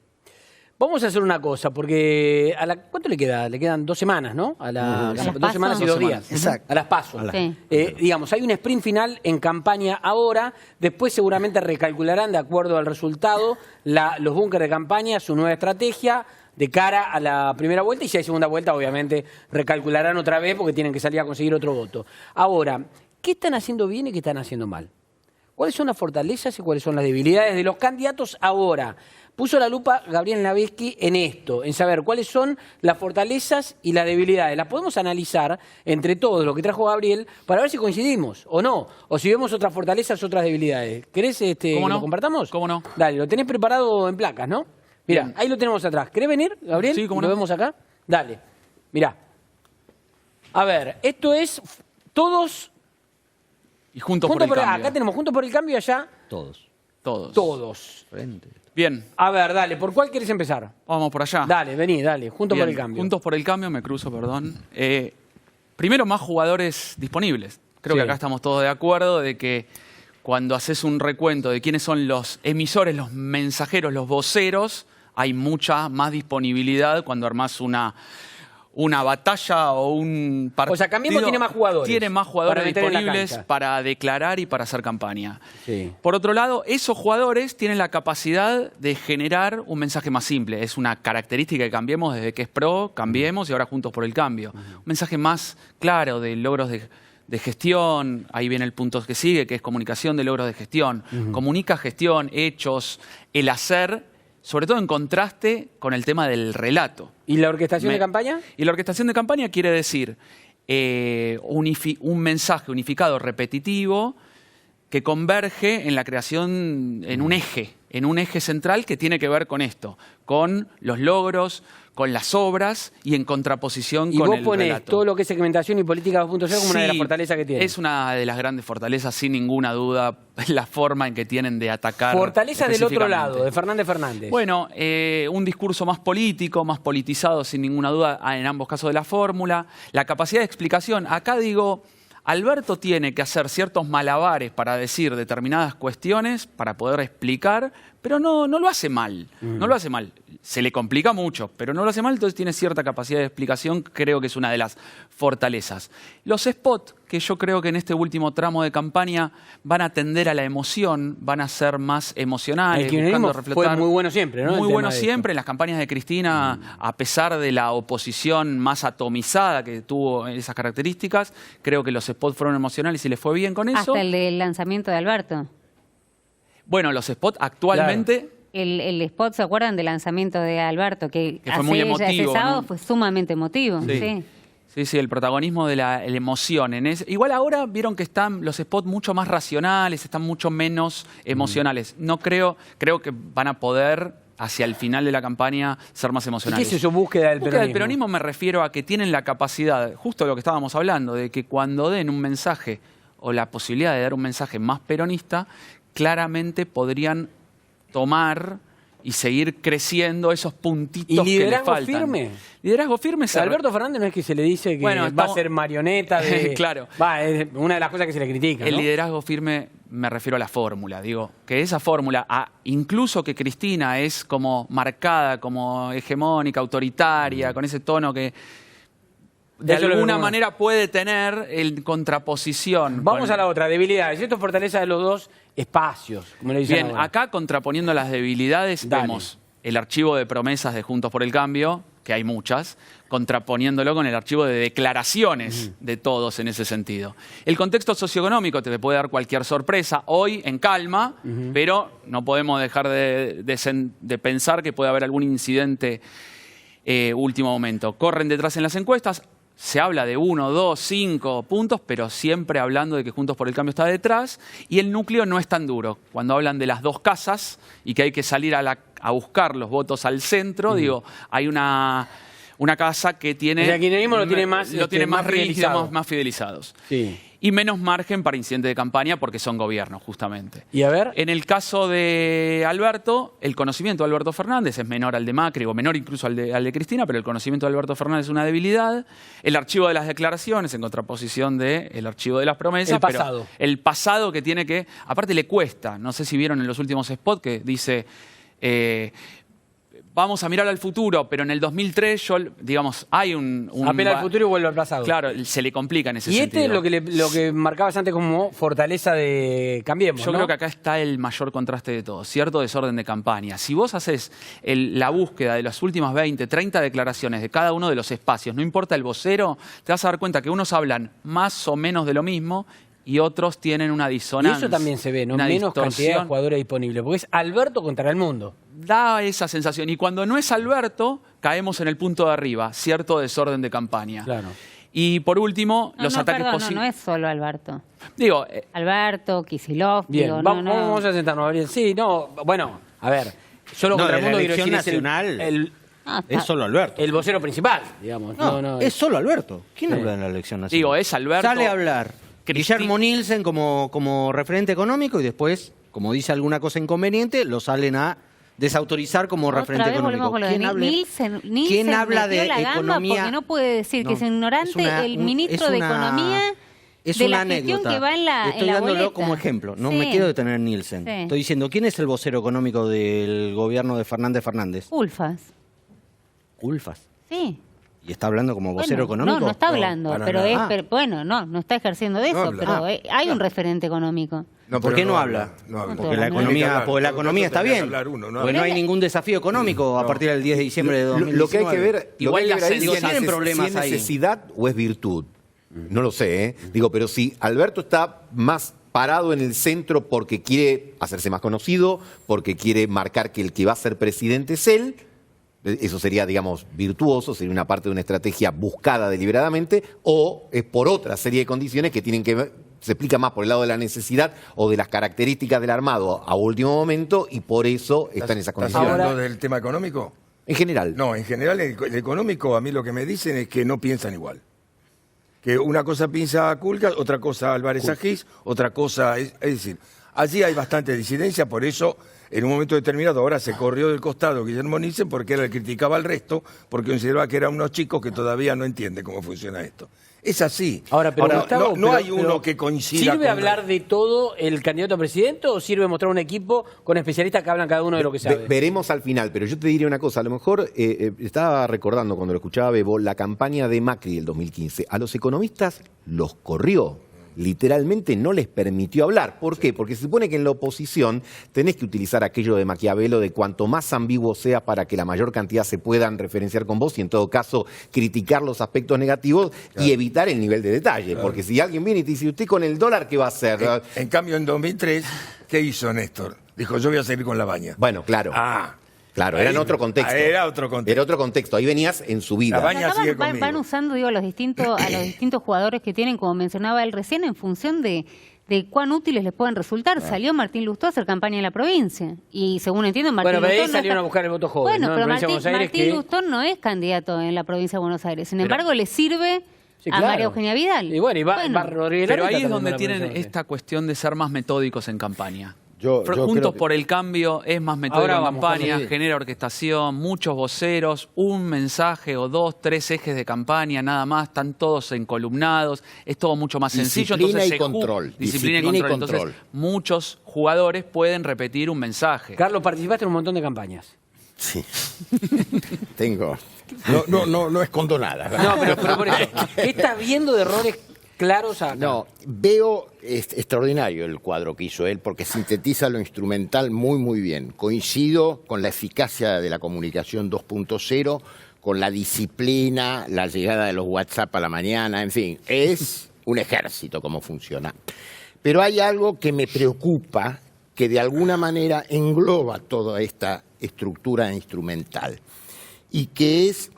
Speaker 1: Vamos a hacer una cosa, porque ¿cuánto le queda? Le quedan 2 semanas, ¿no? A las 2 semanas y 2 días.
Speaker 22: Exacto.
Speaker 1: A las PASO.
Speaker 4: Sí.
Speaker 1: Digamos, hay un sprint final en campaña ahora, después seguramente recalcularán de acuerdo al resultado los búnkeres de campaña, su nueva estrategia de cara a la primera vuelta, y si hay segunda vuelta, obviamente recalcularán otra vez porque tienen que salir a conseguir otro voto. Ahora, ¿qué están haciendo bien y qué están haciendo mal? ¿Cuáles son las fortalezas y cuáles son las debilidades de los candidatos ahora? Puso la lupa Gabriel Naveski en esto, en saber cuáles son las fortalezas y las debilidades. Las podemos analizar entre todos, lo que trajo Gabriel, para ver si coincidimos o no, o si vemos otras fortalezas, otras debilidades. ¿Querés que lo compartamos?
Speaker 6: ¿Cómo no?
Speaker 1: Dale, lo tenés preparado en placas, ¿no? Mirá, ahí lo tenemos atrás. ¿Querés venir, Gabriel?
Speaker 6: Sí, cómo
Speaker 1: ¿Lo
Speaker 6: no.
Speaker 1: vemos acá? Dale, mirá. A ver, esto es todos...
Speaker 6: Y juntos por el cambio.
Speaker 1: Acá tenemos Juntos por el Cambio y allá...
Speaker 5: Todos.
Speaker 1: Todos.
Speaker 6: Bien.
Speaker 1: A ver, dale, ¿por cuál querés empezar?
Speaker 6: Vamos por allá.
Speaker 1: Dale, vení, dale, Juntos
Speaker 6: Bien,
Speaker 1: por el Cambio.
Speaker 6: Juntos por el Cambio, me cruzo, perdón. Primero, más jugadores disponibles. Creo que acá estamos todos de acuerdo de que cuando haces un recuento de quiénes son los emisores, los mensajeros, los voceros, hay mucha más disponibilidad cuando armás una batalla o un partido.
Speaker 1: O sea, Cambiemos tiene más jugadores.
Speaker 6: Tiene más jugadores
Speaker 1: para meter en la
Speaker 6: disponibles
Speaker 1: cancha.
Speaker 6: para declarar y para hacer campaña.
Speaker 1: Sí.
Speaker 6: Por otro lado, esos jugadores tienen la capacidad de generar un mensaje más simple. Es una característica de Cambiemos desde que es PRO, Cambiemos y ahora Juntos por el Cambio. Un mensaje más claro de logros de gestión. Ahí viene el punto que sigue, que es comunicación de logros de gestión. Comunica gestión, hechos, el hacer, sobre todo en contraste con el tema del relato.
Speaker 1: ¿Y la orquestación de campaña?
Speaker 6: Y la orquestación de campaña quiere decir un mensaje unificado, repetitivo, que converge en la creación, en un eje central que tiene que ver con esto, con los logros, con las obras y en contraposición con el relato.
Speaker 1: Y vos ponés todo lo que es segmentación y política 2.0 como una de las fortalezas que tiene.
Speaker 6: Es una de las grandes fortalezas, sin ninguna duda, la forma en que tienen de atacar.
Speaker 1: Fortaleza del otro
Speaker 6: específicamente.
Speaker 1: lado, de Fernández.
Speaker 6: Bueno, un discurso más político, más politizado, sin ninguna duda, en ambos casos de la fórmula. La capacidad de explicación. Acá digo, Alberto tiene que hacer ciertos malabares para decir determinadas cuestiones, para poder explicar, pero no lo hace mal. No lo hace mal. Se le complica mucho, pero no lo hace mal, entonces tiene cierta capacidad de explicación, creo que es una de las fortalezas. Los spots, que yo creo que en este último tramo de campaña van a tender a la emoción, van a ser más emocionales.
Speaker 1: El kirchnerismo fue muy bueno siempre, ¿no?
Speaker 6: Muy bueno siempre. En las campañas de Cristina, a pesar de la oposición más atomizada que tuvo esas características, creo que los spots fueron emocionales y les fue bien con eso.
Speaker 4: Hasta el del lanzamiento de Alberto.
Speaker 6: Bueno, los spots actualmente...
Speaker 1: Claro.
Speaker 4: El spot, ¿se acuerdan del lanzamiento de Alberto? Que
Speaker 6: fue muy emotivo,
Speaker 4: ese sábado
Speaker 6: ¿no?
Speaker 4: fue sumamente emotivo. Sí.
Speaker 6: Sí, el protagonismo de la emoción. Igual ahora vieron que están los spots mucho más racionales, están mucho menos emocionales. No creo que van a poder, hacia el final de la campaña, ser más emocionales.
Speaker 1: ¿Qué es eso, búsqueda del peronismo?
Speaker 6: Búsqueda del peronismo me refiero a que tienen la capacidad, justo de lo que estábamos hablando, de que cuando den un mensaje o la posibilidad de dar un mensaje más peronista, claramente podrían tomar y seguir creciendo esos puntitos que les faltan.
Speaker 1: ¿Y liderazgo firme?
Speaker 6: Liderazgo firme es...
Speaker 1: Alberto Fernández no es que se le dice que va a ser marioneta de...
Speaker 6: Claro.
Speaker 1: Es una de las cosas que se le critica,
Speaker 6: El
Speaker 1: ¿no?
Speaker 6: liderazgo firme me refiero a la fórmula. Digo, que esa fórmula, incluso que Cristina es como marcada, como hegemónica, autoritaria, con ese tono que de alguna manera puede tener en contraposición.
Speaker 1: Vamos a la otra, debilidades. Esto es fortaleza de los dos espacios, como le dicen
Speaker 6: Bien,
Speaker 1: ahora.
Speaker 6: acá contraponiendo las debilidades vemos el archivo de promesas de Juntos por el Cambio, que hay muchas, contraponiéndolo con el archivo de declaraciones de todos en ese sentido. El contexto socioeconómico te puede dar cualquier sorpresa, hoy en calma, pero no podemos dejar de pensar que puede haber algún incidente último momento. Corren detrás en las encuestas, se habla de 1, 2, 5 puntos, pero siempre hablando de que Juntos por el Cambio está detrás, y el núcleo no es tan duro. Cuando hablan de las dos casas y que hay que salir a buscar los votos al centro, digo, hay una casa que tiene...
Speaker 1: O sea, el kirchnerismo lo tiene más,
Speaker 6: más rígido,
Speaker 1: fidelizado.
Speaker 6: más fidelizados.
Speaker 1: Sí.
Speaker 6: y menos margen para incidentes de campaña porque son gobiernos, justamente.
Speaker 1: Y a ver.
Speaker 6: En el caso de Alberto, el conocimiento de Alberto Fernández es menor al de Macri, o menor incluso al de Cristina, pero el conocimiento de Alberto Fernández es una debilidad. El archivo de las declaraciones, en contraposición del archivo de las promesas.
Speaker 1: El pasado.
Speaker 6: Pero el pasado que tiene que... Aparte le cuesta, no sé si vieron en los últimos spots que dice... vamos a mirar al futuro, pero en el 2003, digamos, hay un
Speaker 1: apela al futuro y vuelve al pasado.
Speaker 6: Claro, se le complica en ese
Speaker 1: y
Speaker 6: sentido.
Speaker 1: este es lo que marcabas antes como fortaleza de Cambiemos,
Speaker 6: Yo
Speaker 1: ¿no?
Speaker 6: creo que acá está el mayor contraste de todo, cierto desorden de campaña. Si vos haces la búsqueda de las últimas 20, 30 declaraciones de cada uno de los espacios, no importa el vocero, te vas a dar cuenta que unos hablan más o menos de lo mismo y otros tienen una disonancia.
Speaker 1: Y eso también se ve, ¿no?
Speaker 6: Una
Speaker 1: Menos cantidad de
Speaker 6: distorsión.
Speaker 1: jugadores disponibles, porque es Alberto contra el mundo.
Speaker 6: Da esa sensación. Y cuando no es Alberto, caemos en el punto de arriba, cierto desorden de campaña.
Speaker 1: Claro.
Speaker 6: Y por último, los ataques
Speaker 4: perdón,
Speaker 6: posibles.
Speaker 4: no es solo Alberto.
Speaker 6: Digo,
Speaker 4: Alberto, Kicillof.
Speaker 1: Bien,
Speaker 4: digo,
Speaker 1: vamos a sentarnos, Gabriel. Sí, no, bueno, a ver. Yo lo contra el mundo quiero decir
Speaker 5: nacional es solo Alberto.
Speaker 1: El vocero principal, digamos.
Speaker 5: Es solo Alberto. ¿Quién
Speaker 1: Sí.
Speaker 5: habla en la elección nacional?
Speaker 6: Digo, es Alberto.
Speaker 5: Sale a hablar Guillermo Nielsen como referente económico y después, como dice alguna cosa inconveniente, lo salen a desautorizar como referente
Speaker 4: Otra vez volvemos
Speaker 5: económico.
Speaker 4: con lo de Nielsen
Speaker 5: ¿Quién habla
Speaker 4: metió
Speaker 5: de
Speaker 4: la gamba
Speaker 5: economía?
Speaker 4: porque no puede decir que
Speaker 5: No,
Speaker 4: es ignorante
Speaker 5: es una-
Speaker 4: el
Speaker 5: un-
Speaker 4: ministro
Speaker 5: es
Speaker 4: de
Speaker 5: una-
Speaker 4: Economía
Speaker 5: Es
Speaker 4: de
Speaker 5: una
Speaker 4: la gestión
Speaker 5: anécdota.
Speaker 4: que va en la
Speaker 5: Estoy
Speaker 4: en la
Speaker 5: dándolo
Speaker 4: boleta.
Speaker 5: como ejemplo. No
Speaker 4: Sí.
Speaker 5: me quiero detener en Nielsen.
Speaker 4: Sí.
Speaker 5: Estoy diciendo, ¿quién es el vocero económico del gobierno de Fernández?
Speaker 4: Ulfas.
Speaker 5: Ulfas.
Speaker 4: Sí.
Speaker 5: ¿Y está hablando como vocero
Speaker 4: Bueno,
Speaker 5: económico?
Speaker 4: No está hablando,
Speaker 5: para
Speaker 4: pero
Speaker 5: nada.
Speaker 4: es, pero, bueno, no está ejerciendo de
Speaker 5: No
Speaker 4: eso,
Speaker 5: habla.
Speaker 4: pero hay un referente económico.
Speaker 5: ¿Por qué no habla? Porque la economía está bien. Porque no hay ningún desafío económico a partir del 10 de diciembre de 2019.
Speaker 21: Lo que hay que ver,
Speaker 5: Igual
Speaker 21: lo que hay que ver
Speaker 5: digo,
Speaker 21: ahí
Speaker 5: tienen
Speaker 21: si
Speaker 5: problemas
Speaker 21: es
Speaker 5: ahí.
Speaker 21: necesidad o es virtud. No lo sé, ¿eh? Digo, pero si Alberto está más parado en el centro porque quiere hacerse más conocido, porque quiere marcar que el que va a ser presidente es él, eso sería, digamos, virtuoso, sería una parte de una estrategia buscada deliberadamente, o es por otra serie de condiciones que tienen que ver, se explica más por el lado de la necesidad o de las características del armado a último momento, y por eso está en esas
Speaker 2: ¿Estás
Speaker 21: condiciones.
Speaker 2: hablando del tema económico?
Speaker 21: En general.
Speaker 2: No, en general el económico, a mí lo que me dicen es que no piensan igual. Que una cosa piensa Kulka, otra cosa Álvarez Agis, otra cosa... Es decir, allí hay bastante disidencia, por eso en un momento determinado ahora se corrió del costado Guillermo Nielsen porque él criticaba al resto, porque consideraba que eran unos chicos que todavía no entienden cómo funciona esto. Es así.
Speaker 1: Ahora, pero Gustavo,
Speaker 2: no hay
Speaker 1: pero
Speaker 2: uno que coincida
Speaker 1: ¿sirve
Speaker 2: con...
Speaker 1: hablar de todo el candidato a presidente o sirve mostrar un equipo con especialistas que hablan cada uno de lo que sabe?
Speaker 21: Veremos al final, pero yo te diría una cosa. A lo mejor estaba recordando cuando lo escuchaba a Bebo la campaña de Macri del 2015. A los economistas los corrió. Literalmente no les permitió hablar. ¿Por qué? Porque se supone que en la oposición tenés que utilizar aquello de Maquiavelo de cuanto más ambiguo sea para que la mayor cantidad se puedan referenciar con vos y en todo caso criticar los aspectos negativos y evitar el nivel de detalle.
Speaker 2: Claro.
Speaker 21: Porque si alguien viene y te dice, ¿usted con el dólar qué va a hacer?
Speaker 2: En cambio, en 2003, ¿qué hizo Néstor? Dijo, yo voy a seguir con la baña.
Speaker 21: Bueno, claro. Claro, era en otro contexto.
Speaker 2: Era otro contexto.
Speaker 21: Era otro contexto. Ahí venías en su vida.
Speaker 2: La baña
Speaker 4: Acá
Speaker 2: sigue
Speaker 4: van
Speaker 2: conmigo.
Speaker 4: usando, digo, a los distintos jugadores que tienen, como mencionaba él recién, en función de cuán útiles les pueden resultar. Salió Martín Lustó a hacer campaña en la provincia. Y según entiendo, Martín
Speaker 1: Bueno, pero ahí
Speaker 4: Lustó no
Speaker 1: salieron
Speaker 4: está-
Speaker 1: a buscar el voto joven,
Speaker 4: Bueno,
Speaker 1: ¿no? En
Speaker 4: pero
Speaker 1: Provincia de Buenos Aires
Speaker 4: Martín
Speaker 1: que-
Speaker 4: Lustó no es candidato en la provincia de Buenos Aires. Sin
Speaker 6: Pero-
Speaker 4: embargo, le sirve
Speaker 1: Sí,
Speaker 4: a
Speaker 1: claro.
Speaker 4: María Eugenia Vidal.
Speaker 1: Y bueno, y va Rodríguez
Speaker 6: Pero
Speaker 1: Larreta
Speaker 6: ahí es
Speaker 1: también
Speaker 6: donde
Speaker 1: de la
Speaker 6: tienen
Speaker 1: provincia de
Speaker 6: esta cuestión de ser más metódicos en campaña.
Speaker 21: Yo
Speaker 6: Juntos
Speaker 21: creo que-
Speaker 6: por el Cambio es más metódico
Speaker 1: Ahora
Speaker 6: en
Speaker 1: vamos,
Speaker 6: campaña,
Speaker 1: Juan, sí.
Speaker 6: genera orquestación, muchos voceros, un mensaje o dos, tres ejes de campaña, nada más, están todos encolumnados, es todo mucho más sencillo.
Speaker 3: Disciplina
Speaker 6: Entonces
Speaker 3: y control.
Speaker 6: Disciplina y
Speaker 3: Disciplina y
Speaker 6: control. Entonces,
Speaker 3: control.
Speaker 6: muchos jugadores pueden repetir un mensaje.
Speaker 1: Carlos, participaste en un montón de campañas.
Speaker 3: Sí. Tengo. No escondo nada.
Speaker 1: No, pero por eso, ¿qué estás viendo de errores claros acá?
Speaker 3: No, veo extraordinario el cuadro que hizo él porque sintetiza lo instrumental muy bien. Coincido con la eficacia de la comunicación 2.0, con la disciplina, la llegada de los WhatsApp a la mañana, en fin, es un ejército cómo funciona. Pero hay algo que me preocupa, que de alguna manera engloba toda esta estructura instrumental, y que es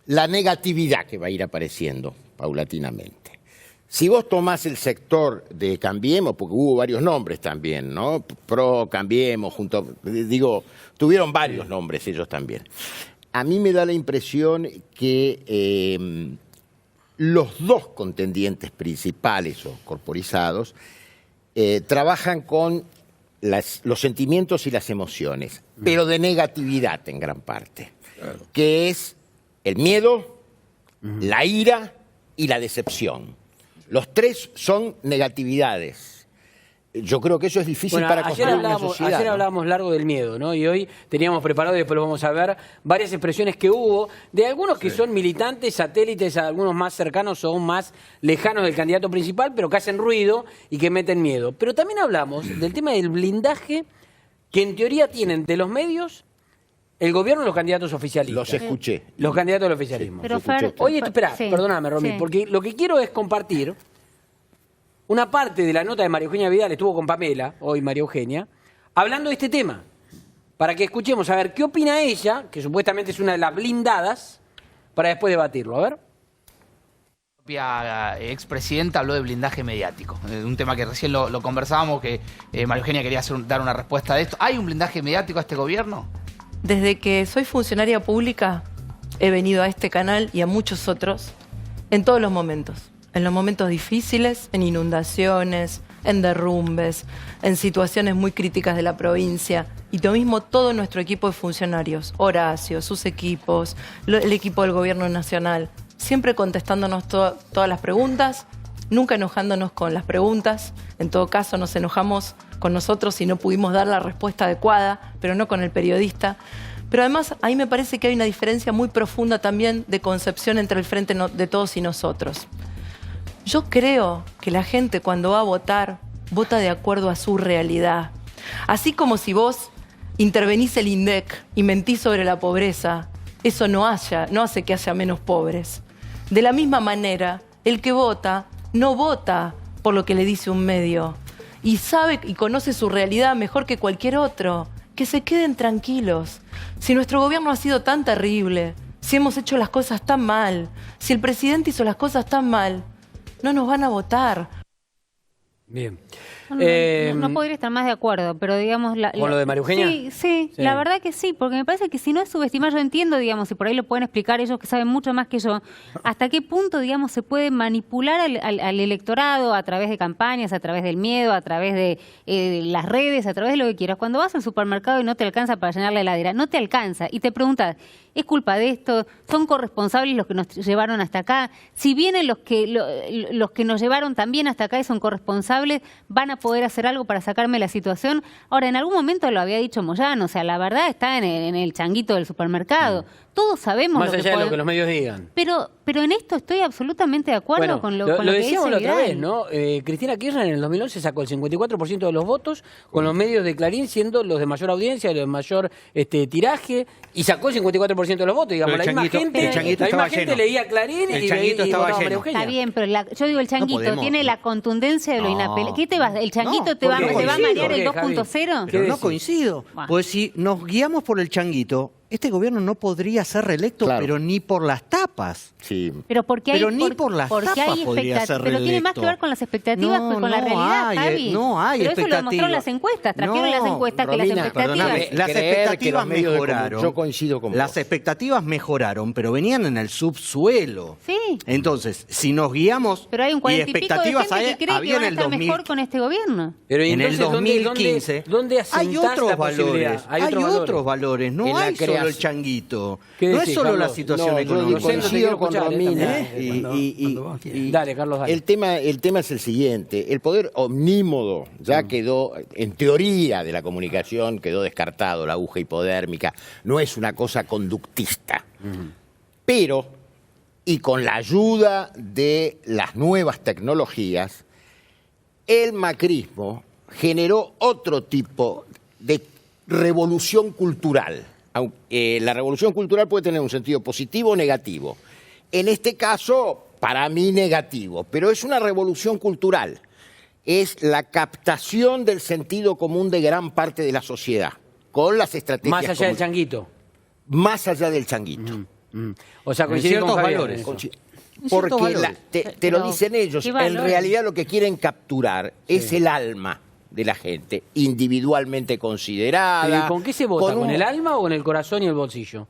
Speaker 3: la negatividad que va a ir apareciendo paulatinamente. Si vos tomás el sector de Cambiemos, porque hubo varios nombres también, ¿no? Pro, Cambiemos, tuvieron varios nombres ellos también. A mí me da la impresión que los dos contendientes principales o corporizados trabajan con los sentimientos y las emociones, pero de negatividad en gran parte, que es el miedo, la ira y la decepción. Los tres son negatividades. Yo creo que eso es difícil para construir una sociedad.
Speaker 1: Ayer hablábamos largo del miedo, ¿no? Y hoy teníamos preparado, y después lo vamos a ver, varias expresiones que hubo de algunos que son militantes, satélites, algunos más cercanos o más lejanos del candidato principal, pero que hacen ruido y que meten miedo. Pero también hablamos del tema del blindaje que en teoría tienen de los medios el gobierno y los candidatos oficialistas.
Speaker 3: Los escuché.
Speaker 1: Los candidatos del oficialismo.
Speaker 4: Pero Fer,
Speaker 1: Oye, espera,
Speaker 4: sí,
Speaker 1: perdóname, Romy,
Speaker 4: sí.
Speaker 1: porque lo que quiero es compartir una parte de la nota de María Eugenia Vidal, estuvo con Pamela, hoy María Eugenia, hablando de este tema, para que escuchemos a ver qué opina ella, que supuestamente es una de las blindadas, para después debatirlo. A ver.
Speaker 7: La propia expresidenta habló de blindaje mediático, un tema que recién lo conversábamos, que María Eugenia quería dar una respuesta de esto. ¿Hay un blindaje mediático a este gobierno?
Speaker 10: Desde que soy funcionaria pública, he venido a este canal y a muchos otros en todos los momentos. En los momentos difíciles, en inundaciones, en derrumbes, en situaciones muy críticas de la provincia. Y lo mismo todo nuestro equipo de funcionarios, Horacio, sus equipos, el equipo del Gobierno Nacional, siempre contestándonos todas las preguntas, nunca enojándonos con las preguntas. En todo caso, nos enojamos con nosotros si no pudimos dar la respuesta adecuada, pero no con el periodista. Pero además, ahí me parece que hay una diferencia muy profunda también de concepción entre el Frente de Todos y nosotros. Yo creo que la gente cuando va a votar, vota de acuerdo a su realidad. Así como si vos intervenís el INDEC y mentís sobre la pobreza, eso no hace que haya menos pobres. De la misma manera, el que vota no vota por lo que le dice un medio y sabe y conoce su realidad mejor que cualquier otro. Que se queden tranquilos. Si nuestro gobierno ha sido tan terrible, si hemos hecho las cosas tan mal, si el presidente hizo las cosas tan mal, no nos van a votar.
Speaker 1: Bien.
Speaker 4: No podría estar más de acuerdo, pero digamos...
Speaker 1: ¿Con lo de María Eugenia?
Speaker 4: Sí, la verdad que sí, porque me parece que si no es subestimar, yo entiendo, digamos, y por ahí lo pueden explicar ellos que saben mucho más que yo, hasta qué punto, digamos, se puede manipular al electorado a través de campañas, a través del miedo, a través de las redes, a través de lo que quieras. Cuando vas al supermercado y no te alcanza para llenar la heladera, no te alcanza, y te preguntas, ¿es culpa de esto? ¿Son corresponsables los que nos llevaron hasta acá? Si vienen los que nos llevaron también hasta acá y son corresponsables, van a poder hacer algo para sacarme la situación. Ahora, en algún momento lo había dicho Moyano, o sea, la verdad está en el changuito del supermercado. Todos sabemos
Speaker 1: más allá de lo que los medios digan.
Speaker 4: Pero en esto estoy absolutamente de acuerdo con lo que dice
Speaker 1: decíamos la otra
Speaker 4: Vidal.
Speaker 1: vez, ¿no? Cristina Kirchner en el 2011 sacó el 54% de los votos, con los medios de Clarín siendo los de mayor audiencia, los de mayor tiraje, y sacó el 54% de los votos. Digamos, la misma gente leía Clarín y votaba a María Eugenia.
Speaker 4: Está bien, pero yo digo, el changuito tiene la contundencia de lo inapelable. ¿Qué te vas? ¿El changuito te va a marear el 2.0?
Speaker 5: Pero no coincido. Pues si nos guiamos por el changuito, este gobierno no podría ser reelecto, pero ni por las tapas.
Speaker 3: Sí.
Speaker 4: Pero porque
Speaker 5: ni por las tapas podría ser reelecto.
Speaker 4: Pero tiene más que ver con las expectativas que con la realidad, Javi.
Speaker 5: No hay
Speaker 4: pero
Speaker 5: expectativas.
Speaker 4: Eso lo demostraron las encuestas. Trajeron las encuestas que las expectativas...
Speaker 5: Las expectativas mejoraron.
Speaker 3: Yo coincido con
Speaker 5: Las
Speaker 3: vos.
Speaker 5: expectativas mejoraron, pero venían en el subsuelo.
Speaker 4: Sí.
Speaker 5: Entonces, si nos guiamos...
Speaker 4: Pero hay un 40 y pico de gente que cree que van a estar
Speaker 5: 2000,
Speaker 4: mejor con este gobierno.
Speaker 1: Pero
Speaker 5: en el 2015
Speaker 1: ¿dónde
Speaker 5: hay otros valores. Hay otros valores. No hay solo el changuito. No es solo la situación económica.
Speaker 3: Yo coincido con Romina.
Speaker 1: Dale, Carlos, dale.
Speaker 3: El tema es el siguiente. El poder omnímodo ya quedó, en teoría de la comunicación, quedó descartado, la aguja hipodérmica. No es una cosa conductista. Pero, y con la ayuda de las nuevas tecnologías, el macrismo generó otro tipo de revolución cultural. La revolución cultural puede tener un sentido positivo o negativo. En este caso, para mí negativo, pero es una revolución cultural. Es la captación del sentido común de gran parte de la sociedad, con las estrategias...
Speaker 1: Más allá del changuito.
Speaker 3: Más allá del changuito.
Speaker 1: O sea, coincide con Javier, valores.
Speaker 3: Porque te lo dicen ellos, en realidad lo que quieren capturar es el alma de la gente, individualmente considerada.
Speaker 1: ¿Y con qué se vota? ¿Con el alma o con el corazón y el bolsillo?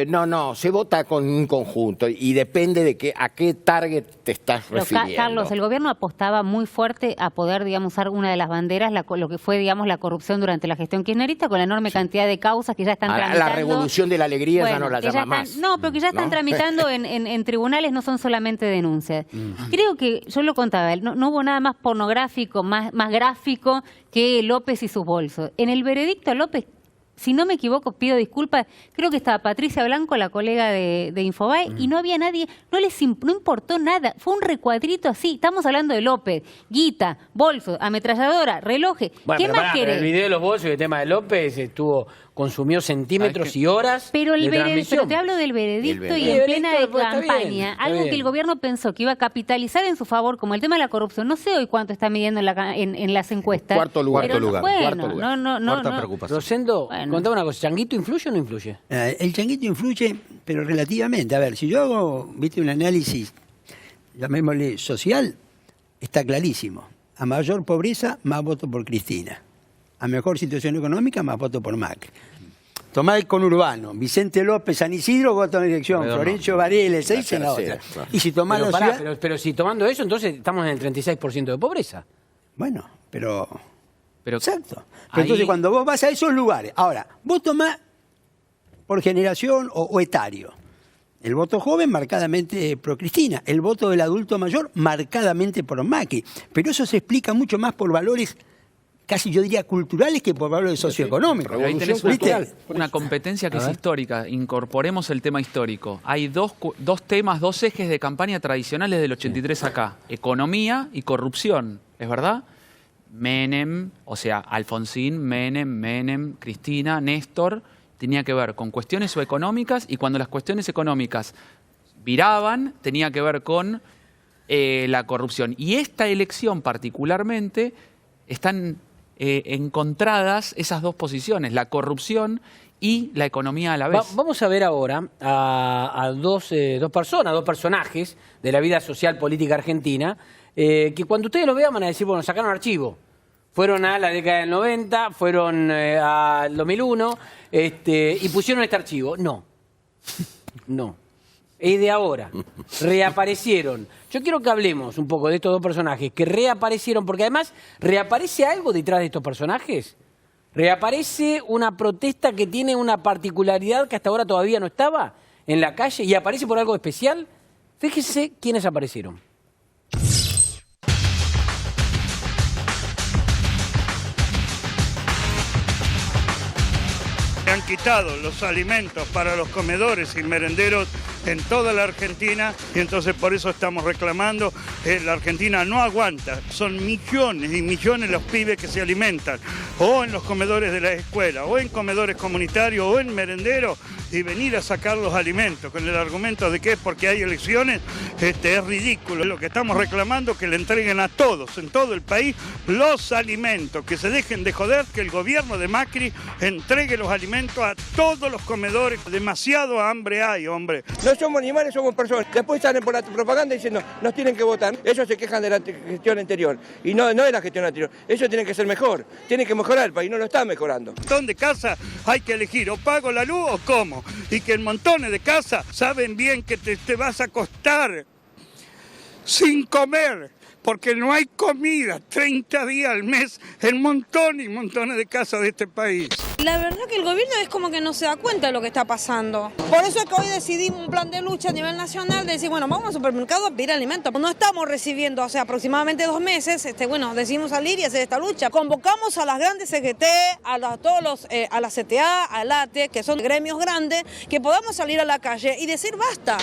Speaker 3: No, se vota con un conjunto y depende de a qué target te estás
Speaker 4: Pero,
Speaker 3: refiriendo.
Speaker 4: Carlos, el gobierno apostaba muy fuerte a poder, digamos, usar una de las banderas, lo que fue, digamos, la corrupción durante la gestión kirchnerista, con la enorme cantidad de causas que ya están tramitando.
Speaker 3: La revolución de la alegría ya no la
Speaker 4: que
Speaker 3: llama más.
Speaker 4: No, pero que ya están tramitando en tribunales, no son solamente denuncias. Creo que, yo lo contaba, no hubo nada más pornográfico, más gráfico que López y sus bolsos. En el veredicto López, si no me equivoco, pido disculpas, creo que estaba Patricia Blanco, la colega de Infobae, y no había nadie, no importó nada, fue un recuadrito así. Estamos hablando de López, guita, bolso, ametralladora, relojes.
Speaker 1: Bueno,
Speaker 4: ¿Qué
Speaker 1: pero
Speaker 4: más querés?
Speaker 1: el video de los bolsos y el tema de López consumió centímetros y horas
Speaker 4: pero
Speaker 1: de transmisión.
Speaker 4: pero te hablo del veredicto y
Speaker 1: El
Speaker 4: en plena
Speaker 1: veredicto, está
Speaker 4: campaña.
Speaker 1: bien, está
Speaker 4: Algo
Speaker 1: bien.
Speaker 4: que el gobierno pensó que iba a capitalizar en su favor, como el tema de la corrupción. No sé hoy cuánto está midiendo en las encuestas.
Speaker 3: Cuarto lugar.
Speaker 4: Pero
Speaker 3: Cuarto lugar.
Speaker 4: Bueno,
Speaker 5: Cuarta preocupación.
Speaker 1: Rosendo, contame una cosa, ¿Changuito influye o no influye?
Speaker 22: El changuito influye, pero relativamente. A ver, si yo hago, un análisis, llamémosle social, está clarísimo. A mayor pobreza, más voto por Cristina. A mejor situación económica, más voto por Macri. Tomá el conurbano, Vicente López, San Isidro, voto en elección, Florencio Varela, el 6 en la otra. Y si tomás
Speaker 1: Pero,
Speaker 22: la
Speaker 1: pará,
Speaker 22: ciudad...
Speaker 1: pero si tomando eso, entonces estamos en el 36% de pobreza.
Speaker 22: Bueno, pero exacto. Pero
Speaker 1: ahí-
Speaker 22: entonces cuando vos vas a esos lugares, ahora, vos tomás por generación o etario. El voto joven marcadamente pro Cristina, el voto del adulto mayor marcadamente pro Macri. Pero eso se explica mucho más por valores casi yo diría culturales que por valores socioeconómicos.
Speaker 6: Pero ahí tenés
Speaker 22: ¿Viste?
Speaker 6: una competencia que
Speaker 22: A
Speaker 6: es
Speaker 22: ver.
Speaker 6: histórica. Incorporemos el tema histórico. Hay dos temas, dos ejes de campaña tradicionales del 83 acá. Economía y corrupción. ¿Es verdad? Menem, o sea, Alfonsín, Menem, Cristina, Néstor, tenía que ver con cuestiones económicas, y cuando las cuestiones económicas viraban, tenía que ver con la corrupción. Y esta elección particularmente están encontradas esas dos posiciones, la corrupción y la economía a la vez.
Speaker 1: Vamos a ver ahora a dos personas, dos personajes de la vida social política argentina, que cuando ustedes lo vean van a decir, bueno, sacaron archivo. Fueron a la década del 90, fueron al 2001 y pusieron este archivo. No. Es de ahora. Reaparecieron. Yo quiero que hablemos un poco de estos dos personajes que reaparecieron, porque además reaparece algo detrás de estos personajes. Reaparece una protesta que tiene una particularidad que hasta ahora todavía no estaba en la calle y aparece por algo especial. Fíjense quiénes aparecieron.
Speaker 9: Se han quitado los alimentos para los comedores y merenderos en toda la Argentina y entonces por eso estamos reclamando. La Argentina no aguanta, son millones y millones los pibes que se alimentan o en los comedores de la escuela o en comedores comunitarios o en merenderos, y venir a sacar los alimentos con el argumento de que es porque hay elecciones es ridículo. Lo que estamos reclamando es que le entreguen a todos en todo el país los alimentos, que se dejen de joder, que el gobierno de Macri entregue los alimentos a todos los comedores. Demasiado hambre hay, hombre.
Speaker 11: No somos animales, somos personas. Después salen por la propaganda diciendo nos tienen que votar. Ellos se quejan de la gestión anterior y no de la gestión anterior. Ellos tienen que ser mejor, tienen que mejorar el país, no lo están mejorando.
Speaker 9: ¿Dónde casa hay que elegir? ¿O pago la luz o cómo? Y que en montones de casas saben bien que te vas a acostar sin comer, porque no hay comida 30 días al mes en montones y montones de casas de este país.
Speaker 14: La verdad que el gobierno es como que no se da cuenta de lo que está pasando. Por eso es que hoy decidimos un plan de lucha a nivel nacional de decir, bueno, vamos al supermercado a pedir alimentos. No estamos recibiendo hace aproximadamente 2 meses, decidimos salir y hacer esta lucha. Convocamos a las grandes CGT, a la CTA, al ATE, que son gremios grandes, que podamos salir a la calle y decir basta.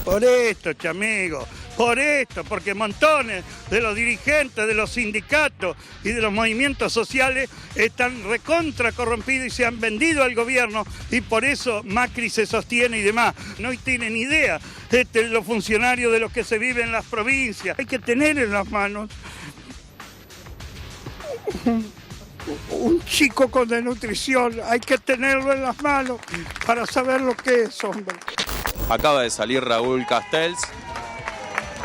Speaker 9: Por esto, chamigo, por esto, porque montones de los dirigentes de los sindicatos y de los movimientos sociales están recontra corrompidos y se han vendido al gobierno, y por eso Macri se sostiene y demás. No tienen idea los funcionarios de lo que se vive en las provincias. Hay que tener en las manos un chico con desnutrición, hay que tenerlo en las manos para saber lo que es, hombre.
Speaker 24: Acaba de salir Raúl Castells,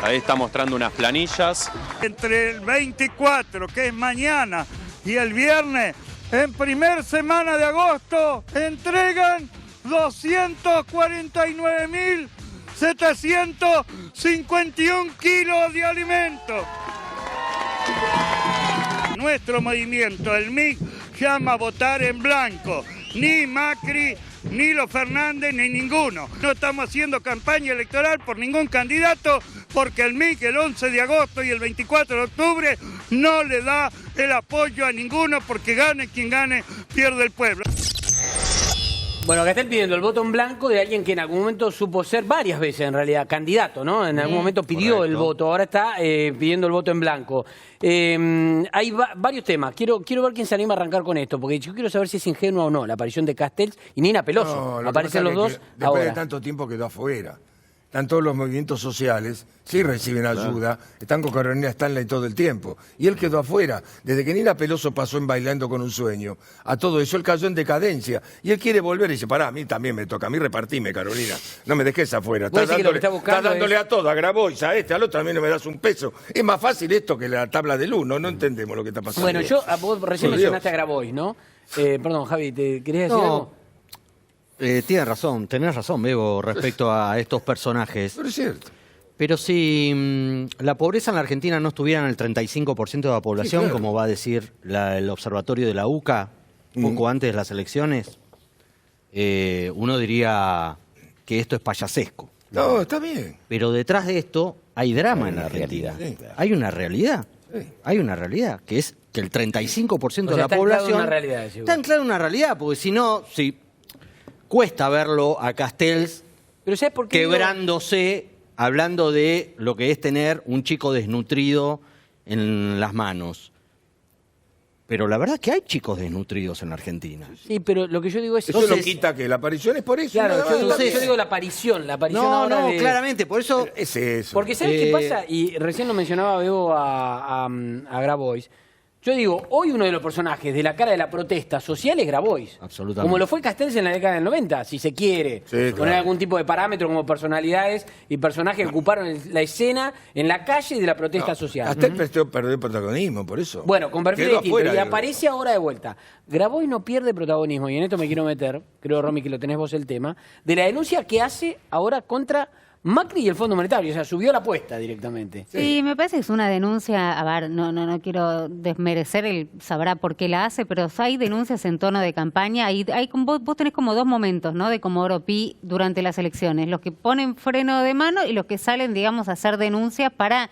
Speaker 24: ahí está mostrando unas planillas.
Speaker 9: Entre el 24, que es mañana, y el viernes, en primer semana de agosto, entregan 249.751 kilos de alimentos. Nuestro movimiento, el MIC, llama a votar en blanco. Ni Macri, ni los Fernández, ni ninguno. No estamos haciendo campaña electoral por ningún candidato porque el MIC el 11 de agosto y el 24 de octubre no le da el apoyo a ninguno porque gane quien gane, pierde el pueblo.
Speaker 1: Bueno, acá están pidiendo el voto en blanco de alguien que en algún momento supo ser varias veces, en realidad, candidato, ¿no? En algún momento pidió el voto, ahora está pidiendo el voto en blanco. Hay varios temas. Quiero ver quién se anima a arrancar con esto, porque yo quiero saber si es ingenua o no la aparición de Castells y Nina Peloso.
Speaker 2: No,
Speaker 1: aparecen los dos
Speaker 2: después
Speaker 1: ahora.
Speaker 2: de tanto tiempo quedó afuera. Están todos los movimientos sociales, sí reciben ayuda, están con Carolina Stanley todo el tiempo. Y él quedó afuera. Desde que Nina Peloso pasó en Bailando con un Sueño, a todo eso él cayó en decadencia. Y él quiere volver y dice, pará, a mí también me toca, a mí repartime, Carolina. No me dejes afuera. Estás dándole a todo, a Grabois, a este, al otro, también no me das un peso. Es más fácil esto que la tabla del uno, no entendemos lo que está pasando.
Speaker 1: Bueno, vos recién mencionaste a Grabois, ¿no? Perdón, Javi, ¿te querías decir algo?
Speaker 5: Tenés razón, Bebo, respecto a estos personajes.
Speaker 2: Pero es cierto.
Speaker 5: Pero si la pobreza en la Argentina no estuviera en el 35% de la población,
Speaker 2: sí, claro,
Speaker 5: como va a decir el observatorio de la UCA poco antes de las elecciones, uno diría que esto es payasesco.
Speaker 2: No, está bien.
Speaker 5: Pero detrás de esto hay drama en la Argentina. Hay una realidad. Hay una realidad, que es que el 35% de la población está anclada en una realidad, porque si no, cuesta verlo a Castells quebrándose, hablando de lo que es tener un chico desnutrido en las manos. Pero la verdad es que hay chicos desnutridos en la Argentina.
Speaker 1: Sí, pero lo que yo digo es...
Speaker 2: Eso no quita que la aparición es por eso.
Speaker 1: Claro, yo digo la aparición
Speaker 5: No, claramente, por eso...
Speaker 2: Es eso.
Speaker 1: Porque ¿sabes qué pasa? Y recién lo mencionaba Bebo a Grabois. Yo digo, hoy uno de los personajes de la cara de la protesta social es Grabois.
Speaker 5: Absolutamente.
Speaker 1: Como lo fue Castells en la década del 90, si se quiere. Poner algún tipo de parámetro como personalidades y personajes que ocuparon la escena en la calle de la protesta social.
Speaker 2: Castells perdió protagonismo, por eso.
Speaker 1: Bueno, con perfil
Speaker 2: Quedó
Speaker 1: distinto.
Speaker 2: afuera,
Speaker 1: Y aparece ahora de vuelta. Grabois no pierde protagonismo, y en esto me quiero meter, creo, Romy, que lo tenés vos el tema, de la denuncia que hace ahora contra Macri y el Fondo Monetario, o sea, subió la apuesta directamente.
Speaker 4: Sí, me parece que es una denuncia, a ver, no quiero desmerecer, él sabrá por qué la hace, pero hay denuncias en tono de campaña, vos tenés como dos momentos, ¿no?, de Comodoro Pi durante las elecciones, los que ponen freno de mano y los que salen, digamos, a hacer denuncias para...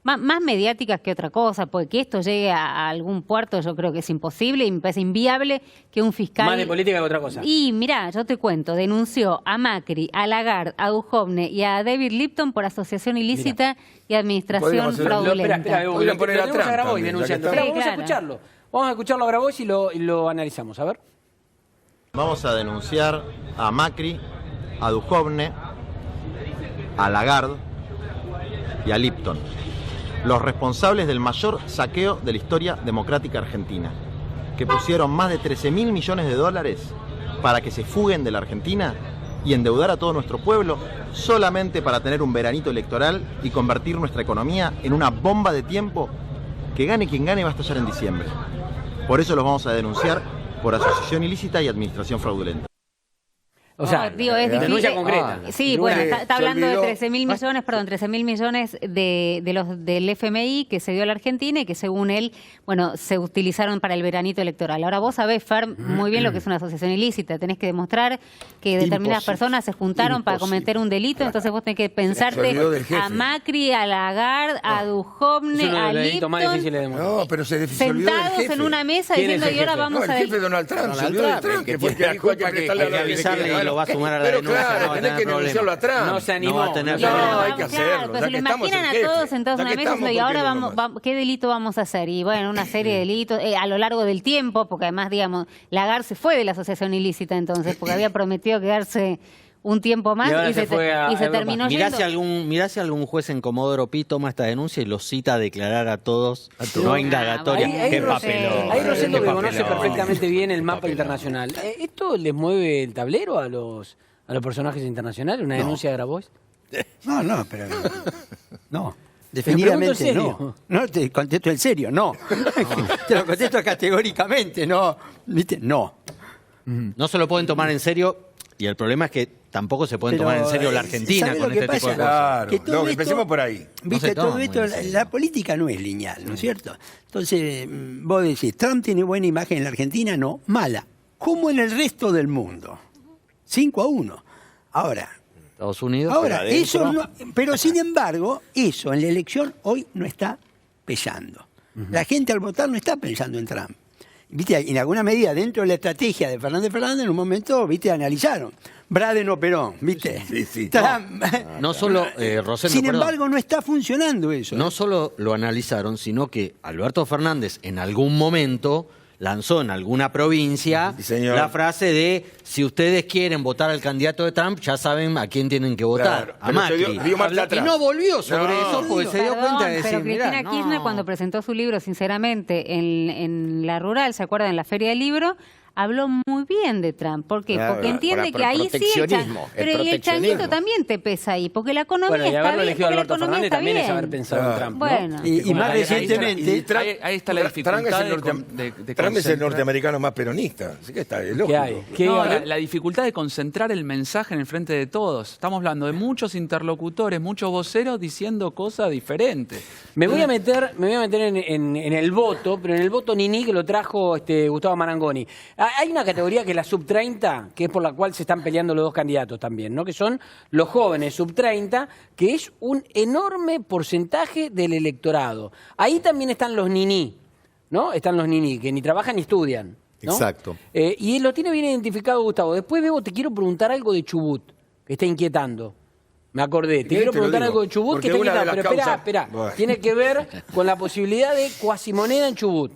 Speaker 4: Más mediáticas que otra cosa, porque que esto llegue a algún puerto yo creo que es imposible y me parece inviable que un fiscal...
Speaker 1: Más de política que otra cosa.
Speaker 4: Y mirá, yo te cuento, denunció a Macri, a Lagarde, a Duhovne y a David Lipton por asociación ilícita y administración fraudulenta.
Speaker 1: Espera, tenemos a Grabois denunciando. Vamos a escucharlo. Vamos a escucharlo a Grabois y lo analizamos, a ver.
Speaker 15: Vamos a denunciar a Macri, a Duhovne, a Lagarde y a Lipton, los responsables del mayor saqueo de la historia democrática argentina, que pusieron más de 13.000 millones de dólares para que se fuguen de la Argentina y endeudar a todo nuestro pueblo solamente para tener un veranito electoral y convertir nuestra economía en una bomba de tiempo que gane quien gane va a estallar en diciembre. Por eso los vamos a denunciar por asociación ilícita y administración fraudulenta.
Speaker 1: O sea,
Speaker 4: digo, es difícil.
Speaker 1: denuncia concreta.
Speaker 4: Sí, bueno, está hablando de 13.000 millones, 13.000 millones de los del FMI que se dio a la Argentina y que según él, bueno, se utilizaron para el veranito electoral. Ahora vos sabés, Fer, muy bien lo que es una asociación ilícita. Tenés que demostrar que determinadas personas se juntaron para cometer un delito, entonces vos tenés que pensarte a Macri, a Lagarde, a Duhovne, a Lipton,
Speaker 2: no, pero se olvidó del jefe.
Speaker 4: en una mesa diciendo y ahora vamos
Speaker 2: el jefe Donald Trump, se olvidó de Trump, que fue que dijo que hay que avisarle.
Speaker 5: Lo va a sumar a la denuncia.
Speaker 2: Claro, tenés que denunciarlo a Trump.
Speaker 1: No se animó.
Speaker 5: No va a tener
Speaker 2: No, hay que hacerlo.
Speaker 4: Claro, pero se lo imaginan a todos sentados en una mesa y ahora ¿qué delito vamos a hacer? Y bueno, una serie de delitos a lo largo del tiempo, porque además, digamos, Lagarde se fue de la asociación ilícita entonces, porque había prometido quedarse un tiempo más y se terminó yendo.
Speaker 5: Mirá si algún juez en Comodoro Pi toma esta denuncia y los cita a declarar a todos, no indagatoria. Qué papelón.
Speaker 1: Ahí Rosendo, que conoce perfectamente bien el mapa internacional. ¿Esto les mueve el tablero a los personajes internacionales? ¿Una denuncia de Grabois?
Speaker 22: No, pero... No. Definitivamente no. No te contesto en serio, no. Te lo contesto categóricamente, no. ¿Viste? No.
Speaker 5: No se lo pueden tomar en serio. Y el problema es que tampoco se pueden tomar en serio la Argentina
Speaker 22: ¿sabe
Speaker 5: con
Speaker 22: lo que
Speaker 5: este tipo de
Speaker 22: pasa?
Speaker 5: cosas.
Speaker 2: Claro,
Speaker 22: Que todo
Speaker 2: no,
Speaker 22: esto-
Speaker 2: empecemos por ahí.
Speaker 22: Viste,
Speaker 5: se toma
Speaker 22: todo
Speaker 5: muy
Speaker 22: esto,
Speaker 5: en serio.
Speaker 22: la política no es lineal, ¿no es cierto? Entonces, vos decís, ¿Trump tiene buena imagen en la Argentina? No, mala. Como en el resto del mundo. 5-1. Ahora,
Speaker 5: Estados Unidos.
Speaker 22: Ahora,
Speaker 5: pero adentro-
Speaker 22: eso no, pero sin embargo, eso en la elección hoy no está pesando. La gente al votar no está pensando en Trump. ¿Viste? En alguna medida, dentro de la estrategia de Fernández, en un momento, ¿viste? Analizaron. Braden o Perón, ¿viste? Trump.
Speaker 5: No solo, Rosendo,
Speaker 22: Sin
Speaker 5: perdón.
Speaker 22: embargo, no está funcionando eso.
Speaker 5: No solo lo analizaron, sino que Alberto Fernández en algún momento lanzó en alguna provincia la frase de si ustedes quieren votar al candidato de Trump, ya saben a quién tienen que votar,
Speaker 2: Claro,
Speaker 5: a
Speaker 2: pero se
Speaker 5: Macri.
Speaker 2: dio marcha
Speaker 5: Y
Speaker 2: atrás.
Speaker 5: no volvió sobre
Speaker 2: No.
Speaker 5: eso porque se dio
Speaker 4: Perdón,
Speaker 5: cuenta de decir,
Speaker 4: pero Cristina
Speaker 5: mirá, no.
Speaker 4: Kirchner, cuando presentó su libro, sinceramente, en la rural, ¿se acuerdan? En la Feria del Libro, habló muy bien de Trump. ¿Por qué?
Speaker 3: Claro,
Speaker 4: Porque entiende
Speaker 3: por
Speaker 4: que ahí sí el
Speaker 3: proteccionismo,
Speaker 4: pero el
Speaker 3: proteccionismo.
Speaker 4: changuito también te pesa ahí, porque la economía
Speaker 1: Bueno, y
Speaker 4: está
Speaker 1: haberlo
Speaker 4: bien,
Speaker 1: elegido
Speaker 4: porque la
Speaker 1: Alberto
Speaker 4: economía
Speaker 1: Fernández
Speaker 4: está
Speaker 1: también es
Speaker 4: bien.
Speaker 1: haber pensado en Trump, ¿no?
Speaker 4: Bueno.
Speaker 22: Y más recientemente...
Speaker 6: Ahí está la dificultad
Speaker 2: Trump es el,
Speaker 6: de
Speaker 2: Trump es el
Speaker 6: concentrar-
Speaker 2: norteamericano más peronista. Así que está, es lógico.
Speaker 6: No, la dificultad de concentrar el mensaje en el frente de todos. Estamos hablando de muchos interlocutores, muchos voceros diciendo cosas diferentes.
Speaker 1: Me voy a meter en el voto, pero en el voto Nini que lo trajo Gustavo Marangoni. Hay una categoría que es la sub-30, que es por la cual se están peleando los dos candidatos también, ¿no? Que son los jóvenes sub-30, que es un enorme porcentaje del electorado. Ahí también están los Nini, ¿no? Están los Nini, que ni trabajan ni estudian, ¿no?
Speaker 21: Exacto.
Speaker 1: Y lo tiene bien identificado Gustavo. Después, Bebo, te quiero preguntar algo de Chubut, que está inquietando. Me acordé. Te quiero
Speaker 2: te lo
Speaker 1: preguntar
Speaker 2: digo,
Speaker 1: algo de Chubut que
Speaker 2: porque
Speaker 1: está
Speaker 2: una de
Speaker 1: inquietando.
Speaker 2: las
Speaker 1: Pero
Speaker 2: causas-
Speaker 1: espera.
Speaker 2: Bueno.
Speaker 1: Tiene que ver con la posibilidad de cuasimoneda en Chubut.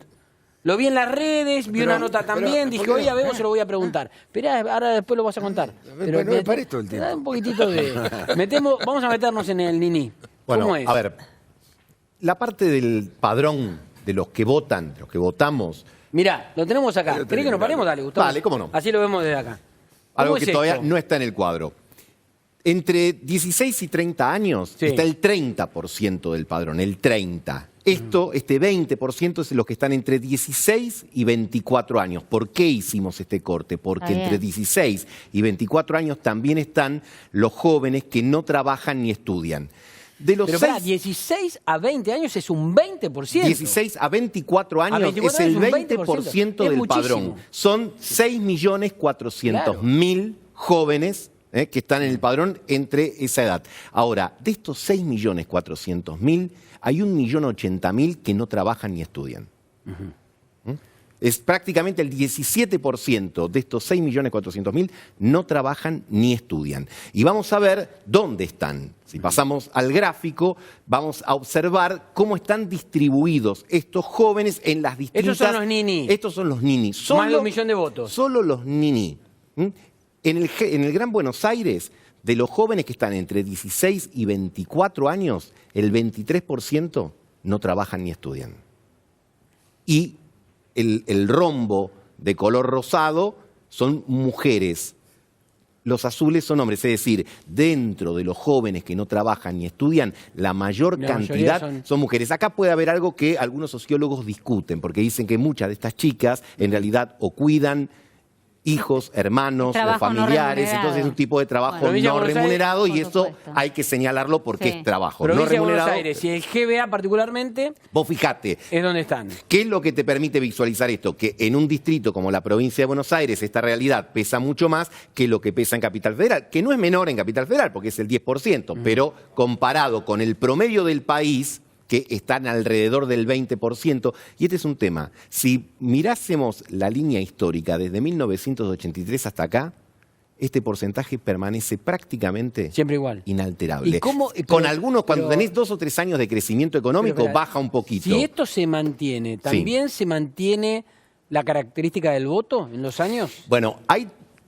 Speaker 1: Lo vi en las redes, vi
Speaker 2: Pero-
Speaker 1: una nota
Speaker 2: pero,
Speaker 1: también,
Speaker 2: ¿por
Speaker 1: dije,
Speaker 2: qué
Speaker 1: oye, a
Speaker 2: no?
Speaker 1: Bebo se lo voy a preguntar. Esperá, ahora después lo vas a contar.
Speaker 2: Pero no me parece todo el tiempo.
Speaker 1: Un poquitito de... Vamos a meternos en el Nini.
Speaker 21: Bueno,
Speaker 1: ¿Cómo es?
Speaker 21: a ver, la parte del padrón de los que votan, de los que votamos,
Speaker 1: Mirá, lo tenemos acá. ¿Querés que nos paremos? Dale, Gustavo.
Speaker 21: Vale, cómo no.
Speaker 1: Así lo vemos desde acá.
Speaker 21: algo
Speaker 1: ¿Cómo
Speaker 21: que
Speaker 1: es
Speaker 21: todavía
Speaker 1: esto?
Speaker 21: no está en el cuadro. Entre 16 y 30 años está el 30% del padrón, el 30%. Este 20% es los que están entre 16 y 24 años. ¿Por qué hicimos este corte? Porque
Speaker 4: Está bien.
Speaker 21: entre 16 y 24 años también están los jóvenes que no trabajan ni estudian. De los
Speaker 1: Pero pará, 16 a 20 años es un 20%.
Speaker 21: 16 a 24 años
Speaker 1: 24
Speaker 21: es el
Speaker 1: años, un
Speaker 21: 20%
Speaker 1: Es
Speaker 21: del
Speaker 1: muchísimo.
Speaker 21: padrón. Son 6.400.000 jóvenes que están en el padrón entre esa edad. Ahora, de estos 6.400.000, hay 1.080.000 que no trabajan ni estudian. Es prácticamente el 17% de estos 6.400.000 no trabajan ni estudian. Y vamos a ver dónde están. Si pasamos al gráfico, vamos a observar cómo están distribuidos estos jóvenes en las distintas...
Speaker 1: Estos son los Nini.
Speaker 21: Estos son los Nini.
Speaker 1: Más de 1 millón de votos.
Speaker 21: Solo los Nini. En el Gran Buenos Aires, de los jóvenes que están entre 16 y 24 años, el 23% no trabajan ni estudian. Y el rombo de color rosado son mujeres. Los azules son hombres, es decir, dentro de los jóvenes que no trabajan ni estudian, la mayor
Speaker 1: La
Speaker 21: cantidad
Speaker 1: mayoría
Speaker 21: son mujeres. Acá puede haber algo que algunos sociólogos discuten, porque dicen que muchas de estas chicas en realidad o cuidan hijos, hermanos o
Speaker 4: Trabajo no
Speaker 21: familiares,
Speaker 4: remunerado.
Speaker 21: entonces es un tipo de trabajo
Speaker 1: Bueno, Provincia
Speaker 21: no
Speaker 1: de Buenos Aires,
Speaker 21: remunerado y
Speaker 4: por
Speaker 21: eso
Speaker 4: supuesto.
Speaker 21: hay que señalarlo porque
Speaker 4: Sí.
Speaker 21: es trabajo no
Speaker 1: Provincia de Buenos
Speaker 21: remunerado.
Speaker 1: Aires y el GBA particularmente
Speaker 21: Vos fijate,
Speaker 1: es donde están.
Speaker 21: ¿qué es lo que te permite visualizar esto? Que en un distrito como la provincia de Buenos Aires esta realidad pesa mucho más que lo que pesa en Capital Federal, que no es menor en Capital Federal porque es el 10%, pero comparado con el promedio del país, que están alrededor del 20%, y este es un tema. Si mirásemos la línea histórica desde 1983 hasta acá, este porcentaje permanece prácticamente
Speaker 1: Siempre igual.
Speaker 21: inalterable.
Speaker 1: ¿Y cómo-
Speaker 21: Con
Speaker 1: pero-
Speaker 21: algunos, cuando
Speaker 1: pero-
Speaker 21: tenés 2 o 3 años de crecimiento económico,
Speaker 1: Pero, espera,
Speaker 21: baja un poquito.
Speaker 1: Si esto se mantiene, ¿también se mantiene la característica del voto en los años?
Speaker 21: Bueno,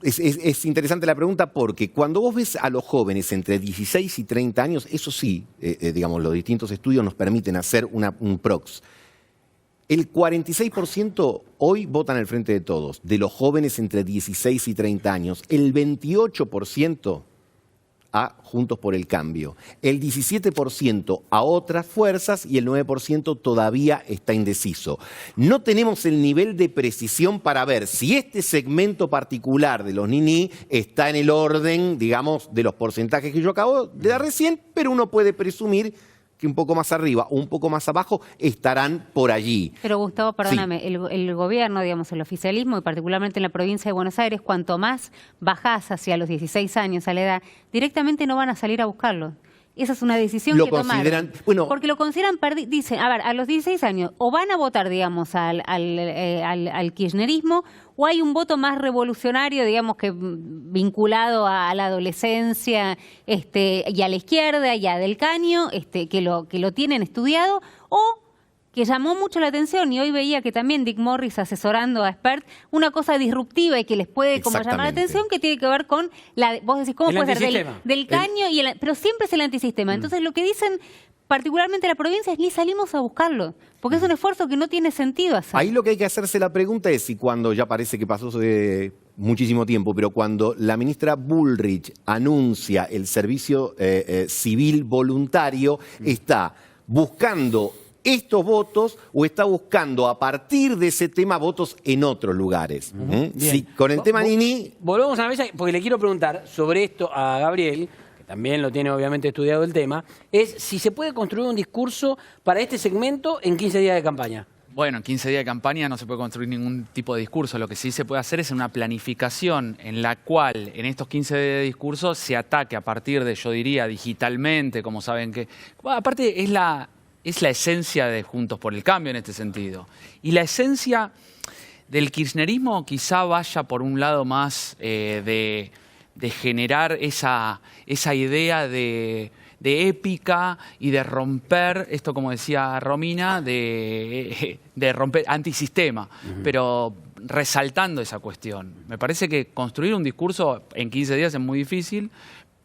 Speaker 21: es interesante la pregunta porque cuando vos ves a los jóvenes entre 16 y 30 años, eso sí, digamos, los distintos estudios nos permiten hacer un prox. El 46% hoy votan al frente de todos. De los jóvenes entre 16 y 30 años, el 28% a Juntos por el Cambio, el 17% a otras fuerzas y el 9% todavía está indeciso. No tenemos el nivel de precisión para ver si este segmento particular de los niní está en el orden, digamos, de los porcentajes que yo acabo de dar recién, pero uno puede presumir que un poco más arriba o un poco más abajo estarán por allí.
Speaker 4: Pero Gustavo, perdóname, sí. el gobierno, digamos, el oficialismo, y particularmente en la provincia de Buenos Aires, cuanto más bajás hacia los 16 años a la edad, directamente no van a salir a buscarlo. Esa es una decisión que tomaron. Bueno, porque lo consideran perdido. Dicen, a ver, a los 16 años, o van a votar, digamos, al kirchnerismo, o hay un voto más revolucionario, digamos, que vinculado a la adolescencia y a la izquierda y a Del Caño, que lo tienen estudiado, o que llamó mucho la atención, y hoy veía que también Dick Morris asesorando a Spert, una cosa disruptiva y que les puede como llamar la atención, que tiene que ver con vos decís, ¿cómo puede ser del caño? Pero siempre es el antisistema. Entonces lo que dicen particularmente la provincia es ni salimos a buscarlo, porque es un esfuerzo que no tiene sentido hacer.
Speaker 21: Ahí lo que hay que hacerse la pregunta es si cuando, ya parece que pasó de muchísimo tiempo, pero cuando la ministra Bullrich anuncia el servicio civil voluntario, está buscando estos votos o está buscando a partir de ese tema votos en otros lugares. Sí, con el tema Niní...
Speaker 1: Volvemos a la mesa porque le quiero preguntar sobre esto a Gabriel, que también lo tiene obviamente estudiado el tema, es si se puede construir un discurso para este segmento en 15 días de campaña.
Speaker 6: Bueno, en 15 días de campaña no se puede construir ningún tipo de discurso. Lo que sí se puede hacer es una planificación en la cual en estos 15 días de discurso se ataque a partir de, yo diría, digitalmente, como saben que... Bueno, aparte es la esencia de Juntos por el Cambio en este sentido. Y la esencia del kirchnerismo quizá vaya por un lado más de generar esa idea de épica y de romper, esto como decía Romina, de romper antisistema, pero resaltando esa cuestión. Me parece que construir un discurso en 15 días es muy difícil,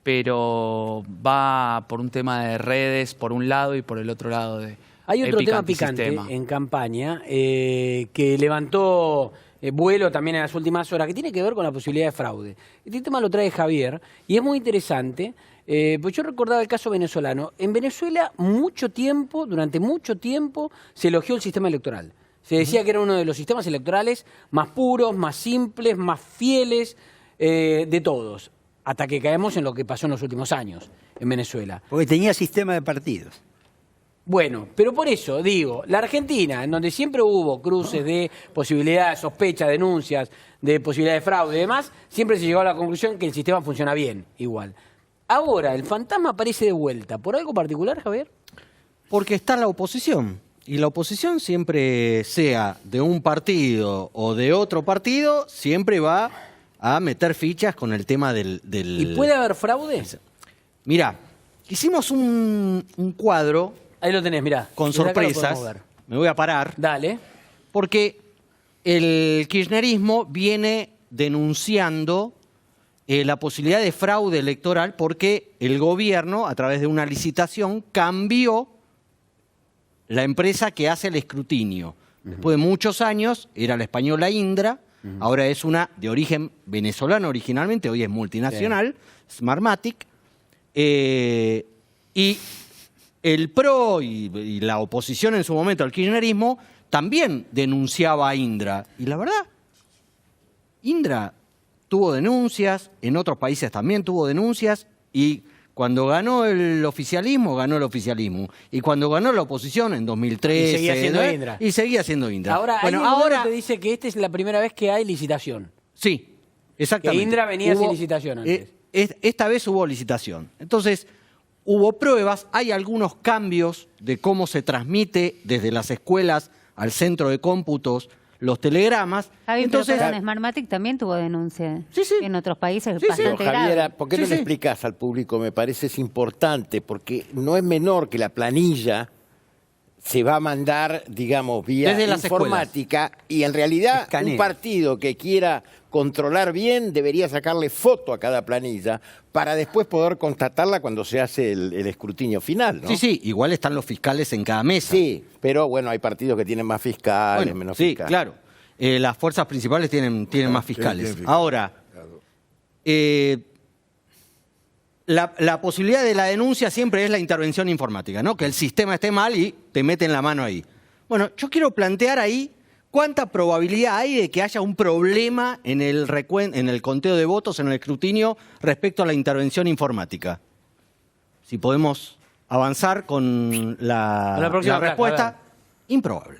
Speaker 6: pero va por un tema de redes, por un lado, y por el otro lado de
Speaker 1: hay otro tema picante en campaña que levantó vuelo también en las últimas horas, que tiene que ver con la posibilidad de fraude. Este tema lo trae Javier y es muy interesante, pues yo recordaba el caso venezolano. En Venezuela durante mucho tiempo, se elogió el sistema electoral. Se decía que era uno de los sistemas electorales más puros, más simples, más fieles de todos. Hasta que caemos en lo que pasó en los últimos años en Venezuela.
Speaker 22: Porque tenía sistema de partidos.
Speaker 1: Bueno, pero por eso digo, la Argentina, en donde siempre hubo cruces de posibilidad, sospecha, denuncias, de posibilidad de fraude y demás, siempre se llegó a la conclusión que el sistema funciona bien, igual. Ahora, el fantasma aparece de vuelta. ¿Por algo particular, Javier?
Speaker 5: Porque está la oposición. Y la oposición siempre, sea de un partido o de otro partido, siempre va a meter fichas con el tema del...
Speaker 1: ¿Y puede haber fraude?
Speaker 5: Mirá, hicimos un cuadro...
Speaker 1: Ahí lo tenés, mirá.
Speaker 5: Con sorpresas. Me voy a parar.
Speaker 1: Dale.
Speaker 5: Porque el kirchnerismo viene denunciando la posibilidad de fraude electoral porque el gobierno, a través de una licitación, cambió la empresa que hace el escrutinio. Después de muchos años, era la española Indra, ahora es una de origen venezolano originalmente, hoy es multinacional, Smartmatic, y el PRO y la oposición en su momento al kirchnerismo también denunciaba a Indra. Y la verdad, Indra tuvo denuncias, en otros países también tuvo denuncias, y cuando ganó el oficialismo, ganó el oficialismo. Y cuando ganó la oposición en 2013...
Speaker 1: Y seguía siendo Indra.
Speaker 5: Y seguía siendo Indra.
Speaker 1: Ahora,
Speaker 5: bueno,
Speaker 1: ahora te dice que esta es la primera vez que hay licitación.
Speaker 5: Sí, exactamente.
Speaker 1: Que Indra venía sin licitación antes.
Speaker 5: Esta vez hubo licitación. Entonces, hubo pruebas, hay algunos cambios de cómo se transmite desde las escuelas al centro de cómputos los telegramas.
Speaker 4: Javier, entonces, pero Smartmatic también tuvo denuncia en otros países bastante graves.
Speaker 3: Javiera, ¿por qué no le explicás al público? Me parece es importante, porque no es menor que la planilla se va a mandar, digamos, vía informática, y en realidad un partido que quiera controlar bien debería sacarle foto a cada planilla para después poder constatarla cuando se hace el escrutinio final, ¿no?
Speaker 5: Sí, igual están los fiscales en cada mesa.
Speaker 3: Sí, pero bueno, hay partidos que tienen más fiscales, menos fiscales.
Speaker 5: Sí, claro. Las fuerzas principales tienen más fiscales. Ahora, la posibilidad de la denuncia siempre es la intervención informática, ¿no? Que el sistema esté mal y te meten la mano ahí. Bueno, yo quiero plantear ahí cuánta probabilidad hay de que haya un problema en el conteo de votos, en el escrutinio, respecto a la intervención informática. Si podemos avanzar con la
Speaker 1: próxima
Speaker 5: respuesta, improbable.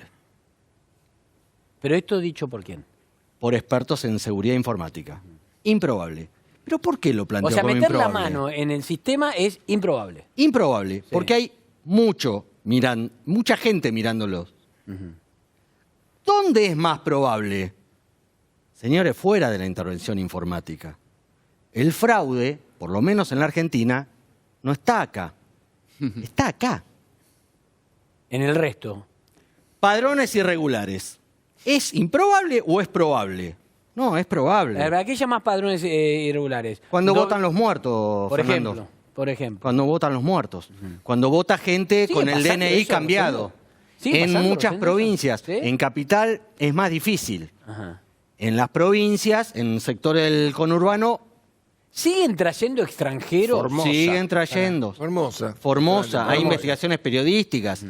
Speaker 1: ¿Pero esto dicho por quién?
Speaker 5: Por expertos en seguridad informática. Improbable. ¿Pero por qué lo planteo
Speaker 1: O sea,
Speaker 5: como
Speaker 1: meter la
Speaker 5: improbable?
Speaker 1: mano en el sistema es improbable.
Speaker 5: Improbable, porque hay mucha gente mirándolos. ¿Dónde es más probable? Señores, fuera de la intervención informática. El fraude, por lo menos en la Argentina, no está acá. Está acá.
Speaker 1: En el resto.
Speaker 5: Padrones irregulares. ¿Es improbable o es probable? No, es probable.
Speaker 1: ¿Para qué llamas padrones irregulares?
Speaker 5: Cuando votan los muertos,
Speaker 1: por
Speaker 5: Fernando.
Speaker 1: ejemplo. Por ejemplo.
Speaker 5: Cuando votan los muertos. Cuando vota gente
Speaker 1: Sigue
Speaker 5: con el
Speaker 1: pasando
Speaker 5: DNI
Speaker 1: eso,
Speaker 5: cambiado.
Speaker 1: Rosendo. Sigue
Speaker 5: En
Speaker 1: pasando,
Speaker 5: muchas
Speaker 1: Rosendo,
Speaker 5: provincias.
Speaker 1: ¿sí?
Speaker 5: En capital es más difícil.
Speaker 1: Ajá.
Speaker 5: En las provincias, en el sector del conurbano,
Speaker 1: ¿Siguen trayendo extranjeros?
Speaker 5: siguen trayendo.
Speaker 2: Formosa.
Speaker 5: Formosa. Hay investigaciones periodísticas.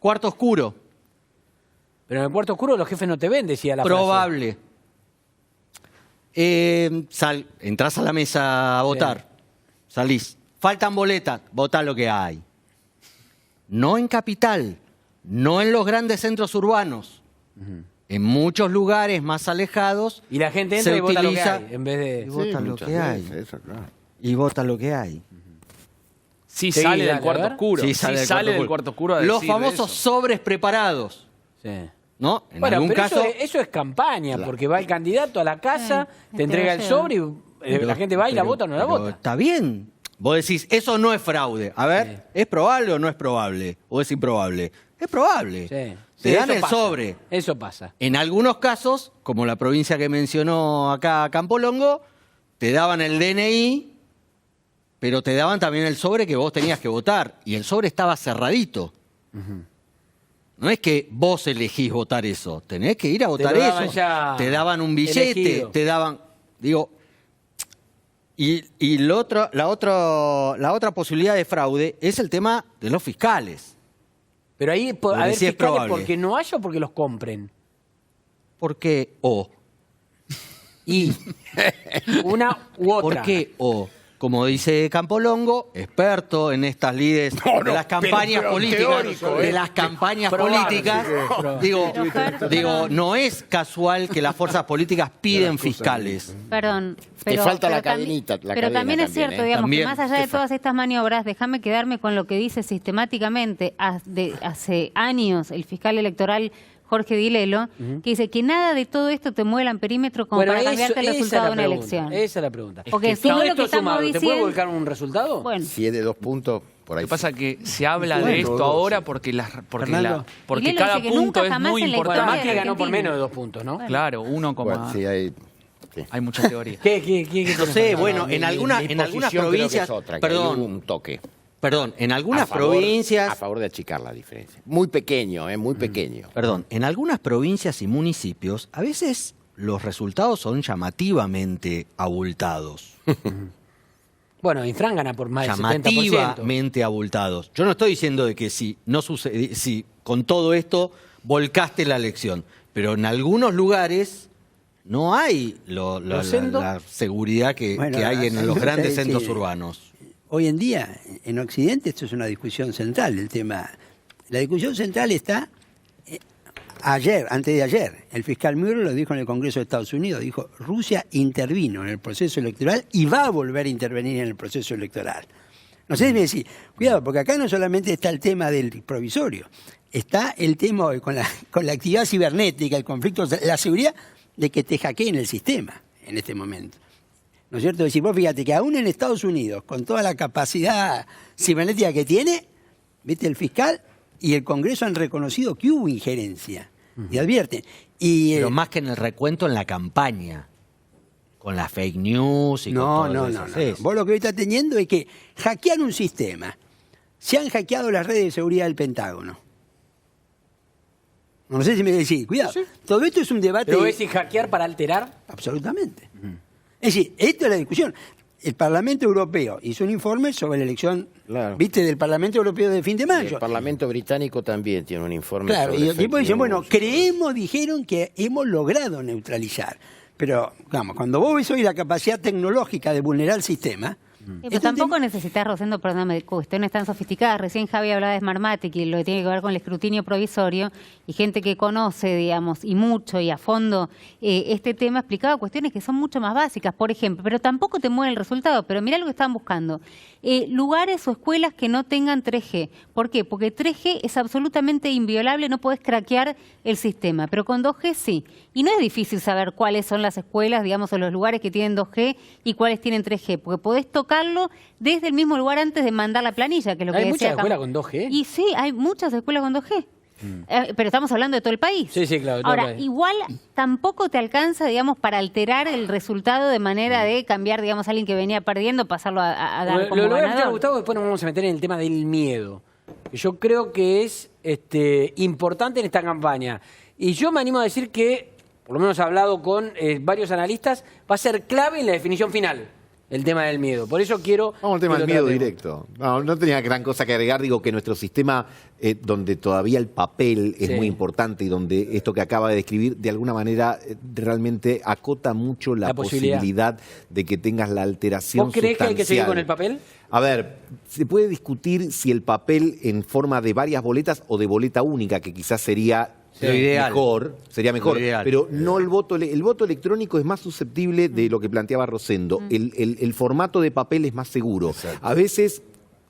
Speaker 5: Cuarto oscuro.
Speaker 1: Pero en el cuarto oscuro los jefes no te ven, decía la
Speaker 5: Probable. Entrás a la mesa a votar. Salís. Faltan boletas. Votá lo que hay. No en capital. No en los grandes centros urbanos. En muchos lugares más alejados.
Speaker 1: Y la gente entra
Speaker 5: se
Speaker 1: y vota lo que
Speaker 5: utiliza-
Speaker 1: hay, en vez de...
Speaker 5: Y vota lo
Speaker 21: muchas
Speaker 5: que hay.
Speaker 21: veces, eso, claro.
Speaker 5: Y vota lo que hay.
Speaker 6: Sí,
Speaker 1: Seguí,
Speaker 6: sale
Speaker 1: dale,
Speaker 6: del cuarto
Speaker 1: a ver.
Speaker 6: oscuro.
Speaker 5: Sí,
Speaker 6: Sí, sale del cuarto oscuro a
Speaker 5: Los
Speaker 6: decir
Speaker 5: famosos
Speaker 6: eso.
Speaker 5: sobres preparados.
Speaker 1: Sí.
Speaker 5: ¿No? En
Speaker 1: Bueno,
Speaker 5: algún
Speaker 1: pero
Speaker 5: caso.
Speaker 1: eso es campaña, porque va el candidato a la casa, te entrega el sobre y la gente va y la vota o no la
Speaker 5: pero
Speaker 1: vota.
Speaker 5: Está bien. Vos decís, eso no es fraude. A ver, ¿es probable o no es probable? ¿O es improbable? Es probable.
Speaker 1: Sí.
Speaker 5: Te
Speaker 1: Sí,
Speaker 5: dan
Speaker 1: eso
Speaker 5: el
Speaker 1: pasa.
Speaker 5: sobre.
Speaker 1: Eso pasa.
Speaker 5: En algunos casos, como la provincia que mencionó acá Campolongo, te daban el DNI, pero te daban también el sobre que vos tenías que votar. Y el sobre estaba cerradito. No es que vos elegís votar eso. Tenés que ir a votar
Speaker 1: lo daban
Speaker 5: eso.
Speaker 1: ya
Speaker 5: Te daban un billete,
Speaker 1: elegido.
Speaker 5: te daban... Digo... Y la otra posibilidad de fraude es el tema de los fiscales.
Speaker 1: Pero ahí, a
Speaker 5: Porque
Speaker 1: ver,
Speaker 5: sí es
Speaker 1: fiscales,
Speaker 5: probable.
Speaker 1: porque no haya o porque los compren.
Speaker 5: Porque o.
Speaker 1: Y una u otra.
Speaker 5: ¿Por qué o? Como dice Campolongo, experto en estas lides de las campañas
Speaker 2: pero
Speaker 5: políticas,
Speaker 2: teórico,
Speaker 5: de las campañas
Speaker 1: Probable,
Speaker 5: políticas,
Speaker 1: sí,
Speaker 5: digo, no es casual que las fuerzas políticas piden fiscales.
Speaker 4: Perdón.
Speaker 3: Te falta la
Speaker 4: también-
Speaker 3: cadenita, la
Speaker 4: pero
Speaker 3: cadena
Speaker 4: también es
Speaker 3: también,
Speaker 4: cierto,
Speaker 3: ¿eh?
Speaker 4: digamos,
Speaker 5: También
Speaker 4: que más allá de todas estas maniobras, déjame quedarme con lo que dice sistemáticamente hace años el fiscal electoral Jorge Dilelo, que dice que nada de todo esto te mueve el perímetro como
Speaker 1: Bueno,
Speaker 4: para cambiarte el
Speaker 1: esa es
Speaker 4: resultado
Speaker 1: la
Speaker 4: de una
Speaker 1: pregunta,
Speaker 4: elección.
Speaker 1: Esa es la pregunta.
Speaker 4: Porque
Speaker 1: Todo
Speaker 4: todo lo
Speaker 1: esto
Speaker 4: que estamos
Speaker 1: sumado, ¿te puede
Speaker 4: diciendo...
Speaker 1: volcar un resultado?
Speaker 4: Bueno,
Speaker 21: Si es de 2 puntos, por ahí.
Speaker 6: Lo que pasa es que se habla
Speaker 21: Bueno,
Speaker 6: de esto
Speaker 21: dos,
Speaker 6: ahora
Speaker 21: sí.
Speaker 6: porque
Speaker 22: Fernando.
Speaker 6: porque
Speaker 4: Dilelo
Speaker 6: cada
Speaker 4: dice que
Speaker 6: punto
Speaker 4: nunca
Speaker 6: es
Speaker 4: jamás
Speaker 6: muy
Speaker 4: en la
Speaker 1: Bueno,
Speaker 4: historia
Speaker 6: importante.
Speaker 1: Macri
Speaker 4: de
Speaker 1: ganó por
Speaker 4: Argentina.
Speaker 1: menos de 2 puntos, ¿no?
Speaker 6: Claro, 1,
Speaker 21: Bueno, sí, hay
Speaker 6: hay mucha teoría.
Speaker 1: ¿Qué
Speaker 5: No sé, bueno,
Speaker 21: Mi
Speaker 5: en algunas
Speaker 21: posición creo que
Speaker 5: provincias,
Speaker 21: es otra, que hay
Speaker 5: perdón,
Speaker 21: un toque.
Speaker 5: Perdón, en
Speaker 21: A
Speaker 5: algunas
Speaker 21: favor-
Speaker 5: provincias...
Speaker 21: A favor de achicar la diferencia. Muy pequeño, muy pequeño.
Speaker 5: Perdón, en algunas provincias y municipios, a veces los resultados son llamativamente abultados.
Speaker 1: Bueno, Infran gana por más del 70%.
Speaker 5: Llamativamente abultados. Yo no estoy diciendo de que si con todo esto volcaste la elección, pero en algunos lugares no hay la seguridad que hay en los grandes centros urbanos.
Speaker 22: Hoy en día, en Occidente, esto es una discusión central, el tema. La discusión central está antes de ayer, el fiscal Mueller lo dijo en el Congreso de Estados Unidos, dijo, Rusia intervino en el proceso electoral y va a volver a intervenir en el proceso electoral. No sé si me decís, cuidado, porque acá no solamente está el tema del provisorio, está el tema hoy con la actividad cibernética, el conflicto, la seguridad de que te hackeen el sistema en este momento. ¿No es cierto? Es decir, vos fíjate que aún en Estados Unidos, con toda la capacidad cibernética que tiene, viste, el fiscal y el Congreso han reconocido que hubo injerencia. Y advierten.
Speaker 5: Pero más que en el recuento, en la campaña. Con las fake news y con todo eso.
Speaker 22: No. Vos lo que hoy estás teniendo es que hackean un sistema. Se han hackeado las redes de seguridad del Pentágono. No sé si me decís, cuidado. Sí. Todo esto es un debate...
Speaker 1: ¿Pero ves si hackear para alterar?
Speaker 22: Absolutamente. Es decir, esto es la discusión. el Parlamento Europeo hizo un informe sobre la elección, ¿viste? Del Parlamento Europeo de fin de mayo.
Speaker 3: El Parlamento Británico también tiene un informe
Speaker 22: Claro,
Speaker 3: sobre
Speaker 22: y los tipos dicen, bueno,
Speaker 3: creemos
Speaker 22: dijeron que hemos logrado neutralizar. Pero, vamos, cuando vos ves hoy la capacidad tecnológica de vulnerar el sistema...
Speaker 4: Pero tampoco necesitas, Rosendo, perdóname, cuestiones tan sofisticadas. Recién Javi hablaba de Smartmatic y lo que tiene que ver con el escrutinio provisorio, y gente que conoce, digamos, y mucho y a fondo este tema, explicaba cuestiones que son mucho más básicas, por ejemplo, pero tampoco te mueve el resultado. Pero mirá lo que estaban buscando. Lugares o escuelas que no tengan 3G. ¿Por qué? Porque 3G es absolutamente inviolable, no podés craquear el sistema, pero con 2G sí. Y no es difícil saber cuáles son las escuelas, digamos, o los lugares que tienen 2G y cuáles tienen 3G, porque podés tocarlo desde el mismo lugar antes de mandar la planilla, que es lo que
Speaker 1: ¿Hay
Speaker 4: decía
Speaker 1: muchas escuelas con 2G?
Speaker 4: Y sí, hay muchas escuelas con 2G. Pero estamos hablando de todo el país.
Speaker 1: Sí, sí, claro.
Speaker 4: Ahora, igual tampoco te alcanza, digamos, para alterar el resultado de manera de cambiar, digamos, a alguien que venía perdiendo, pasarlo a dar como
Speaker 1: Lo voy a
Speaker 4: ganador.
Speaker 1: escuchar a Gustavo, después nos vamos a meter en el tema del miedo. Yo creo que es importante en esta campaña. Y yo me animo a decir que, por lo menos he hablado con varios analistas, va a ser clave en la definición final. El tema del miedo. Por eso quiero...
Speaker 21: Vamos al tema del miedo directo. No tenía gran cosa que agregar. Digo que nuestro sistema, donde todavía el papel es muy importante y donde esto que acaba de describir, de alguna manera realmente acota mucho la posibilidad de que tengas la alteración
Speaker 1: ¿Vos creés que hay que seguir
Speaker 21: sustancial.
Speaker 1: con el papel?
Speaker 21: A ver, se puede discutir si el papel en forma de varias boletas o de boleta única, que quizás sería...
Speaker 5: Lo ideal.
Speaker 21: Sería mejor,
Speaker 5: Lo ideal.
Speaker 21: pero no el voto electrónico es más susceptible de lo que planteaba Rosendo. El formato de papel es más seguro. A veces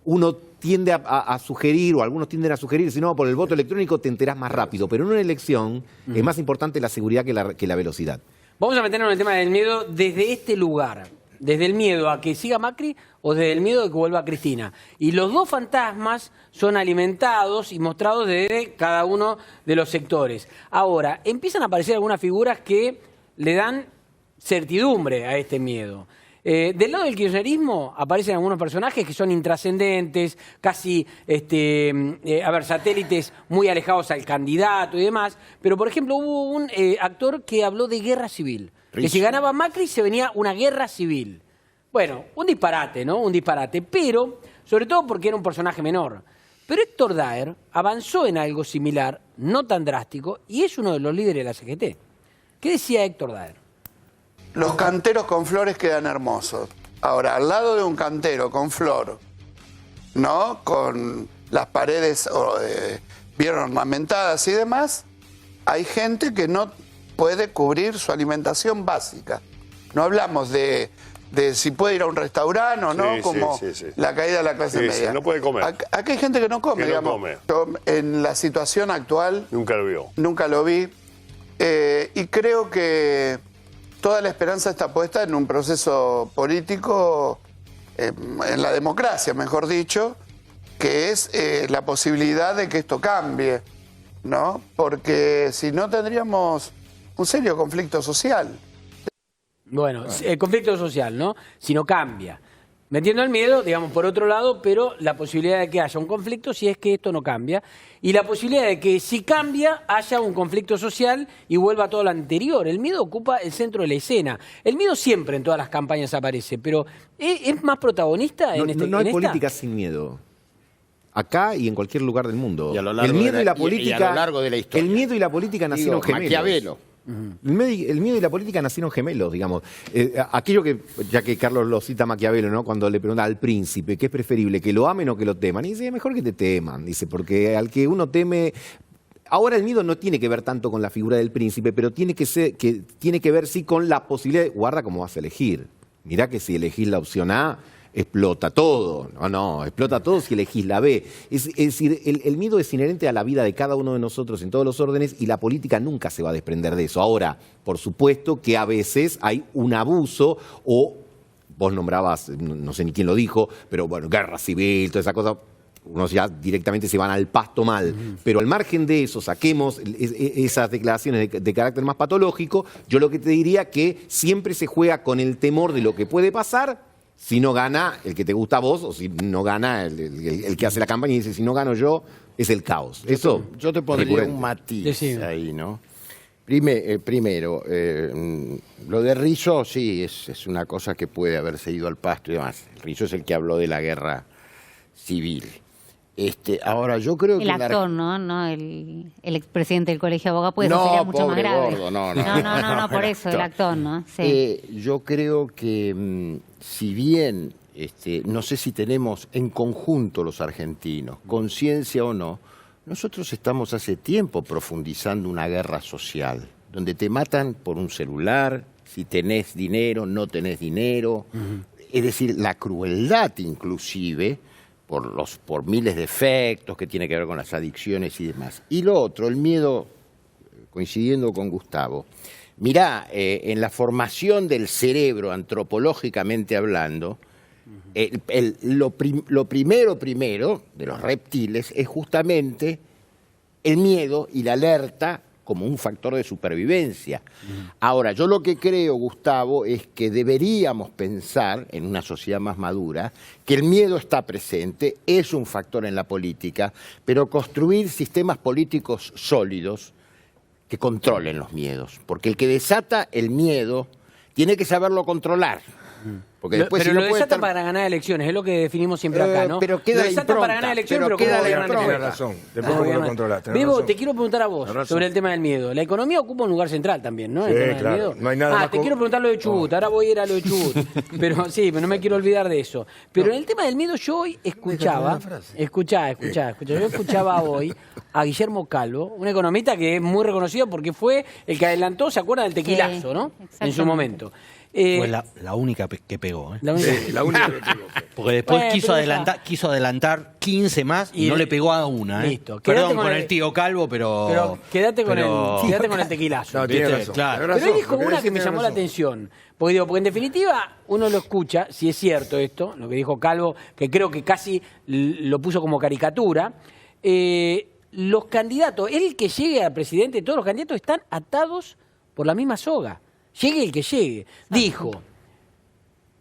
Speaker 21: uno tiende a sugerir, o algunos tienden a sugerir, si no, por el voto electrónico te enterás más rápido, pero en una elección es más importante la seguridad que la velocidad.
Speaker 1: Vamos a meternos en el tema del miedo desde este lugar. Desde el miedo a que siga Macri o desde el miedo de que vuelva Cristina. Y los dos fantasmas son alimentados y mostrados desde cada uno de los sectores. Ahora, empiezan a aparecer algunas figuras que le dan certidumbre a este miedo. Del lado del kirchnerismo aparecen algunos personajes que son intrascendentes, casi satélites muy alejados al candidato y demás. Pero, por ejemplo, hubo un actor que habló de guerra civil. Que si ganaba Macri se venía una guerra civil. Bueno, un disparate, ¿no? Un disparate, pero sobre todo porque era un personaje menor. Pero Héctor Daer avanzó en algo similar, no tan drástico, y es uno de los líderes de la CGT. ¿Qué decía Héctor Daer?
Speaker 17: Los canteros con flores quedan hermosos. Ahora, al lado de un cantero con flor, ¿no? Con las paredes bien ornamentadas y demás, hay gente que no puede cubrir su alimentación básica. No hablamos de si puede ir a un restaurante o no, como la caída de la clase media.
Speaker 18: No puede comer.
Speaker 17: Aquí hay gente que no come, digamos.
Speaker 18: come.
Speaker 17: Yo, en la situación actual...
Speaker 18: Nunca lo vio.
Speaker 17: Nunca lo vi. Y creo que toda la esperanza está puesta en un proceso político, en la democracia, mejor dicho, que es la posibilidad de que esto cambie, ¿no? Porque si no tendríamos un serio conflicto social.
Speaker 1: Bueno, el conflicto social, ¿no? Si no cambia. Metiendo el miedo, digamos, por otro lado, pero la posibilidad de que haya un conflicto si es que esto no cambia. Y la posibilidad de que si cambia, haya un conflicto social y vuelva todo lo anterior. El miedo ocupa el centro de la escena. El miedo siempre en todas las campañas aparece, pero ¿es más protagonista en esta?
Speaker 21: No hay política sin miedo. Acá y en cualquier lugar del mundo.
Speaker 3: Y a lo largo
Speaker 21: el miedo
Speaker 3: de
Speaker 21: y la política,
Speaker 3: y a lo largo de la historia.
Speaker 21: El miedo y la política nacieron gemelos.
Speaker 3: Maquiavelo.
Speaker 21: El miedo y la política nacieron gemelos, digamos. Aquello que, ya que Carlos lo cita Maquiavelo, ¿no? Cuando le pregunta al príncipe, ¿qué es preferible, que lo amen o que lo teman? Y dice, mejor que te teman, dice, porque al que uno teme... Ahora el miedo no tiene que ver tanto con la figura del príncipe, pero tiene que ver sí con la posibilidad de, guarda cómo vas a elegir. Mirá que si elegís la opción A, explota todo. No, explota todo si elegís la B. Es decir, el miedo es inherente a la vida de cada uno de nosotros en todos los órdenes y la política nunca se va a desprender de eso. Ahora, por supuesto que a veces hay un abuso o, vos nombrabas, no sé ni quién lo dijo, pero bueno, guerra civil, toda esa cosa, unos ya directamente se van al pasto mal. Pero al margen de eso, saquemos esas declaraciones de carácter más patológico, yo lo que te diría que siempre se juega con el temor de lo que puede pasar si no gana el que te gusta a vos o si no gana el que hace la campaña y dice, si no gano yo, es el caos.
Speaker 3: Yo te pondría un matiz ahí, ¿no? Primero, lo de Rizzo sí, es una cosa que puede haberse ido al pasto y demás. Rizzo es el que habló de la guerra civil. Ahora, yo creo que...
Speaker 4: El actor, ¿no? El expresidente del Colegio de Abogados, pues eso sería mucho más grave.
Speaker 3: Gordo,
Speaker 4: no, por eso, el actor, ¿no? Sí.
Speaker 3: Yo creo que, si bien, no sé si tenemos en conjunto los argentinos, conciencia o no, nosotros estamos hace tiempo profundizando una guerra social, donde te matan por un celular, si tenés dinero, no tenés dinero, es decir, la crueldad inclusive, por miles de efectos que tiene que ver con las adicciones y demás. Y lo otro, el miedo, coincidiendo con Gustavo, mirá, en la formación del cerebro, antropológicamente hablando, lo primero de los reptiles es justamente el miedo y la alerta como un factor de supervivencia. Ahora, yo lo que creo, Gustavo, es que deberíamos pensar, en una sociedad más madura, que el miedo está presente, es un factor en la política, pero construir sistemas políticos sólidos que controlen los miedos. Porque el que desata el miedo tiene que saberlo controlar. Porque después,
Speaker 1: pero
Speaker 3: si no
Speaker 1: lo
Speaker 3: puede
Speaker 1: desata
Speaker 3: estar...
Speaker 1: para ganar elecciones, es lo que definimos siempre acá, ¿no?
Speaker 3: Pero queda
Speaker 1: lo desata para ganar elecciones, pero
Speaker 3: queda
Speaker 1: ¿cómo
Speaker 3: la
Speaker 1: gobierna
Speaker 3: impronta.
Speaker 2: Tienes razón, después cómo lo controlas.
Speaker 1: Bebo, te quiero preguntar a vos sobre el tema del miedo. La economía ocupa un lugar central también, ¿no?
Speaker 2: Sí,
Speaker 1: El tema
Speaker 2: claro.
Speaker 1: del miedo.
Speaker 2: No hay nada más
Speaker 1: te quiero preguntar lo de Chubut, ahora voy a ir a lo de Chubut. Pero sí, pero no me quiero olvidar de eso. Pero en el tema del miedo yo hoy escuchaba, yo escuchaba hoy a Guillermo Calvo, un economista que es muy reconocido porque fue el que adelantó, ¿se acuerdan del tequilazo, no? En su momento.
Speaker 5: Fue la única que pegó.
Speaker 1: La única,
Speaker 2: la única que pegó.
Speaker 5: Porque después
Speaker 1: Bueno,
Speaker 5: quiso adelantar 15 más y no le pegó a una.
Speaker 1: Listo.
Speaker 5: Perdón
Speaker 1: Quédate
Speaker 5: con el tío Calvo, pero
Speaker 1: quédate con el tequilazo.
Speaker 2: No, tiene
Speaker 5: ¿Viste?
Speaker 2: razón.
Speaker 5: Claro.
Speaker 2: Tenés
Speaker 1: Pero él
Speaker 2: razón,
Speaker 1: dijo
Speaker 2: lo que
Speaker 1: una
Speaker 2: decís
Speaker 1: que me
Speaker 2: tenés
Speaker 1: llamó la
Speaker 2: razón.
Speaker 1: atención. Porque en definitiva uno lo escucha, si es cierto esto, lo que dijo Calvo, que creo que casi lo puso como caricatura. Los candidatos, el que llegue a presidente, todos los candidatos están atados por la misma soga. Llegue el que llegue. Dijo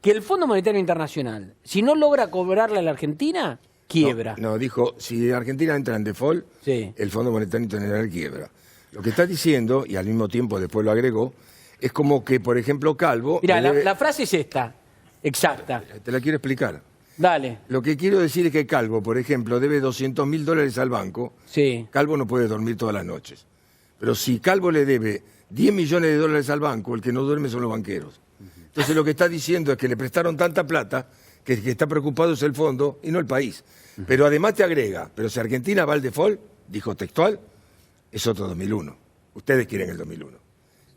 Speaker 1: que el Fondo Monetario Internacional, si no logra cobrarle a la Argentina, quiebra.
Speaker 2: No, dijo, si Argentina entra en default, el Fondo Monetario Internacional quiebra. Lo que está diciendo, y al mismo tiempo después lo agregó, es como que, por ejemplo, Calvo...
Speaker 1: Mirá, la frase es esta, exacta.
Speaker 2: Te la quiero explicar.
Speaker 1: Dale.
Speaker 2: Lo que quiero decir es que Calvo, por ejemplo, debe $200.000 al banco.
Speaker 1: Sí.
Speaker 2: Calvo no puede dormir todas las noches. Pero si Calvo le debe $10 millones al banco, el que no duerme son los banqueros. Entonces lo que está diciendo es que le prestaron tanta plata que el que está preocupado es el fondo y no el país. Pero además te agrega, pero si Argentina va al default, dijo textual, es otro 2001. Ustedes quieren el 2001.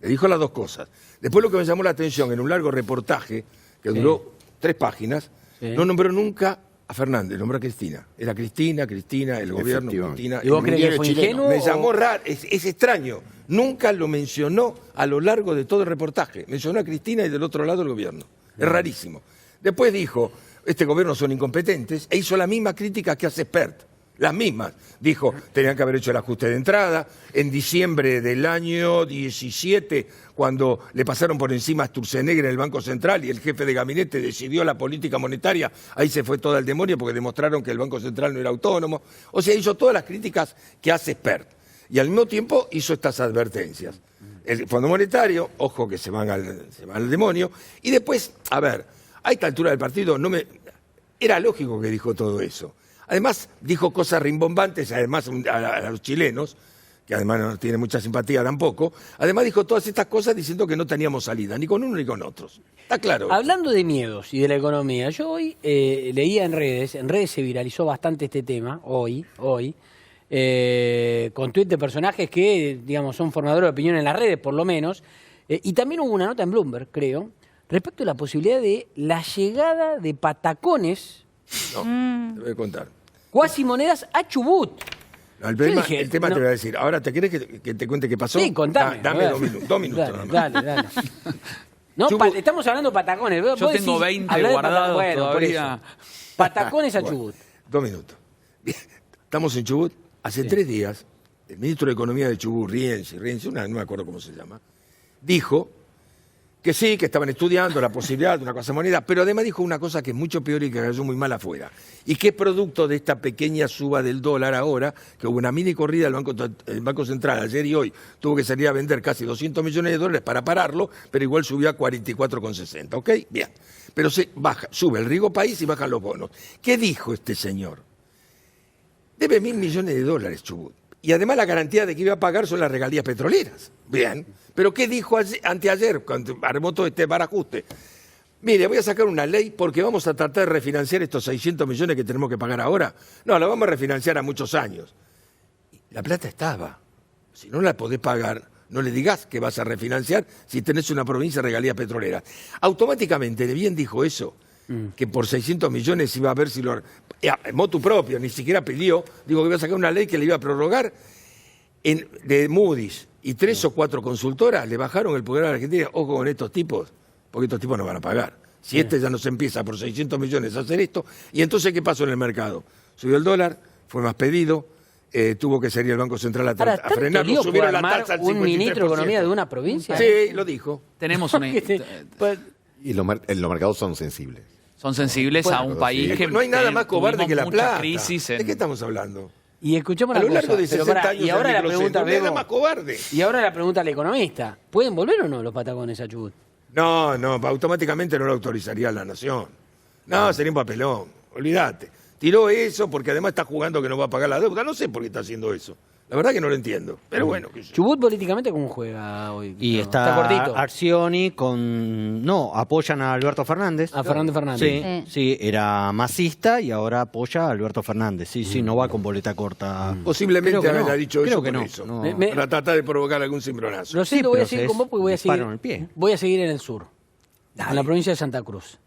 Speaker 2: Le dijo las dos cosas. Después lo que me llamó la atención, en un largo reportaje que duró 3 páginas, no nombró nunca a Fernández, nombró a Cristina. Era Cristina, el gobierno, Cristina.
Speaker 1: ¿Y vos crees que fue ingenuo?
Speaker 2: Me llamó raro, es extraño. Nunca lo mencionó a lo largo de todo el reportaje. Mencionó a Cristina y del otro lado el gobierno. Es rarísimo. Después dijo, este gobierno son incompetentes, e hizo la misma crítica que hace Spert. Las mismas. Dijo, tenían que haber hecho el ajuste de entrada. En diciembre del año 17, cuando le pasaron por encima a Sturzenegger en el Banco Central y el jefe de gabinete decidió la política monetaria, ahí se fue todo al demonio porque demostraron que el Banco Central no era autónomo. O sea, hizo todas las críticas que hace Spert. Y al mismo tiempo hizo estas advertencias. El Fondo Monetario, ojo que se van al demonio. Y después, a ver, a esta altura del partido era lógico que dijo todo eso. Además, dijo cosas rimbombantes, además a los chilenos, que además no tiene mucha simpatía tampoco. Además dijo todas estas cosas diciendo que no teníamos salida, ni con uno ni con otros. Está claro.
Speaker 1: Hablando de miedos y de la economía, yo hoy leía en redes se viralizó bastante este tema, hoy, con tuit de personajes que, digamos, son formadores de opinión en las redes, por lo menos, y también hubo una nota en Bloomberg, creo, respecto a la posibilidad de la llegada de patacones,
Speaker 2: te voy a contar.
Speaker 1: cuasimonedas a Chubut.
Speaker 2: No, el tema te voy a decir. Ahora, ¿te querés que te cuente qué pasó?
Speaker 1: Sí, contame.
Speaker 2: Dame 2 minutos. 2 minutos nada más.
Speaker 1: Dale. No, estamos hablando de patacones.
Speaker 6: Yo tengo 20 guardados todavía.
Speaker 1: Patacones a Chubut.
Speaker 2: 2 minutos. Bien, estamos en Chubut. Hace 3 días, el ministro de Economía de Chubut, Rienzi, no me acuerdo cómo se llama, dijo que sí, que estaban estudiando la posibilidad de una cosa moneda, pero además dijo una cosa que es mucho peor y que cayó muy mal afuera, y que es producto de esta pequeña suba del dólar ahora, que hubo una mini corrida del Banco Central ayer y hoy, tuvo que salir a vender casi 200 millones de dólares para pararlo, pero igual subió a 44,60, ¿ok? Bien, pero sube el riesgo país y bajan los bonos. ¿Qué dijo este señor? Debe 1.000 millones de dólares, Chubut. Y además la garantía de que iba a pagar son las regalías petroleras. Bien. Pero ¿qué dijo anteayer cuando armó todo este barajuste? Mire, voy a sacar una ley porque vamos a tratar de refinanciar estos 600 millones que tenemos que pagar ahora. No, la vamos a refinanciar a muchos años. La plata estaba. Si no la podés pagar, no le digas que vas a refinanciar si tenés una provincia de regalías petroleras. Automáticamente, bien dijo eso, que por 600 millones iba a ver si lo... motu propio, ni siquiera pidió, digo que iba a sacar una ley que le iba a prorrogar de Moody's y 3 o 4 consultoras le bajaron el poder a la Argentina. Ojo con estos tipos, porque estos tipos no van a pagar. Si este ya no se empieza por 600 millones a hacer esto, y entonces ¿qué pasó en el mercado? Subió el dólar, fue más pedido, tuvo que salir el Banco Central a frenarlo, subieron la tasa al 53%.
Speaker 1: ¿Un ministro de Economía de una provincia?
Speaker 2: Sí, lo dijo.
Speaker 6: Tenemos una...
Speaker 21: Y los mercados son sensibles.
Speaker 6: Son sensibles a un país que
Speaker 2: no hay nada más cobarde que la plata.
Speaker 6: Crisis
Speaker 2: ¿De qué estamos hablando?
Speaker 1: Y escuchemos
Speaker 2: a
Speaker 1: una
Speaker 2: lo largo
Speaker 1: cosa,
Speaker 2: de 60 años
Speaker 1: y ahora la
Speaker 2: no
Speaker 1: pregunta,
Speaker 2: hay nada más cobarde.
Speaker 1: Y ahora la pregunta al economista. ¿Pueden volver o no los patagones a Chubut?
Speaker 2: No, automáticamente no lo autorizaría la nación. No, sería un papelón, olvídate. Tiró eso porque además está jugando que no va a pagar la deuda. No sé por qué está haciendo eso. La verdad que no lo entiendo. Pero bueno.
Speaker 1: ¿Chubut políticamente cómo juega hoy?
Speaker 5: Y
Speaker 1: está cortito.
Speaker 5: Arcioni con... No, apoyan a Alberto Fernández.
Speaker 1: A Fernando Fernández.
Speaker 5: Sí, era masista y ahora apoya a Alberto Fernández. Sí, no va con boleta corta.
Speaker 2: Posiblemente
Speaker 5: Creo que
Speaker 2: haya
Speaker 5: no.
Speaker 2: dicho
Speaker 5: Creo
Speaker 2: eso
Speaker 5: que
Speaker 2: por
Speaker 5: no.
Speaker 2: eso.
Speaker 5: No.
Speaker 2: Para tratar de provocar algún cimbronazo.
Speaker 1: Lo siento, voy a seguir con vos porque voy a seguir en el sur. En la provincia de Santa Cruz.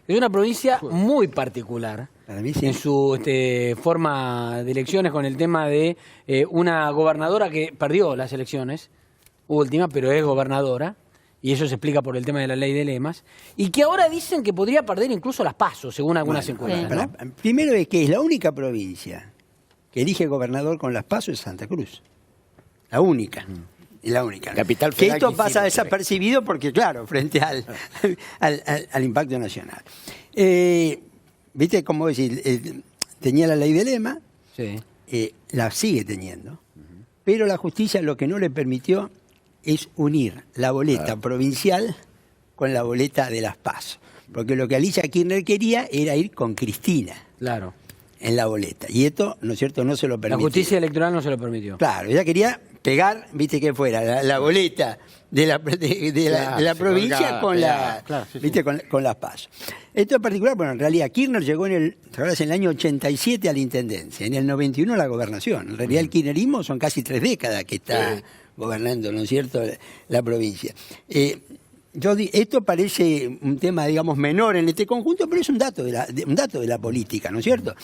Speaker 1: Es una provincia muy particular en su forma de elecciones, con el tema de una gobernadora que perdió las elecciones últimas, pero es gobernadora, y eso se explica por el tema de la ley de lemas, y que ahora dicen que podría perder incluso las PASO, según algunas encuestas. ¿No?
Speaker 22: Primero es que es la única provincia que elige gobernador con las PASO es Santa Cruz. La única. La única.
Speaker 3: Capital
Speaker 22: que
Speaker 3: federal
Speaker 22: esto
Speaker 3: que
Speaker 22: pasa
Speaker 3: hicimos,
Speaker 22: desapercibido porque, claro, frente al impacto nacional. ¿Viste cómo decir? Tenía la ley de lema, la sigue teniendo, pero la justicia lo que no le permitió es unir la boleta provincial con la boleta de las PASO. Porque lo que Alicia Kirchner quería era ir con Cristina.
Speaker 1: Claro.
Speaker 22: En la boleta. Y esto, ¿no es cierto?, no se lo permitió.
Speaker 1: La justicia electoral no se lo permitió.
Speaker 22: Claro, ella quería pegar, viste que fuera, la boleta de la provincia con con las PASO. Esto en particular, bueno, en realidad Kirchner llegó en el año 87 a la intendencia, en el 91 a la gobernación. En realidad el kirchnerismo son casi 3 décadas que está gobernando, ¿no es cierto?, la provincia. Esto parece un tema, digamos, menor en este conjunto, pero es un dato de la política, ¿no es cierto?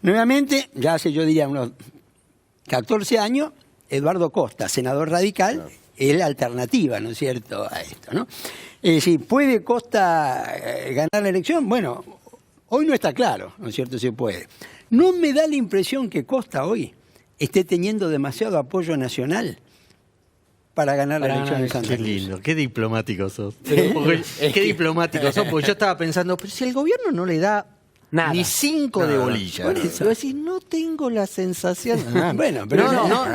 Speaker 22: Nuevamente, ya hace, yo diría, unos 14 años, Eduardo Costa, senador radical, es la alternativa, ¿no es cierto?, a esto, ¿no? Es decir, ¿puede Costa ganar la elección? Bueno, hoy no está claro, ¿no es cierto?, si puede. No me da la impresión que Costa hoy esté teniendo demasiado apoyo nacional para ganar la elección en Santa Cruz.
Speaker 5: Qué lindo, qué diplomático sos. Qué diplomático sos, porque yo estaba pensando, pero si el gobierno no le da nada, ni 5 de bolilla.
Speaker 22: Por eso.
Speaker 5: Yo decir, no tengo la sensación.
Speaker 22: Bueno, pero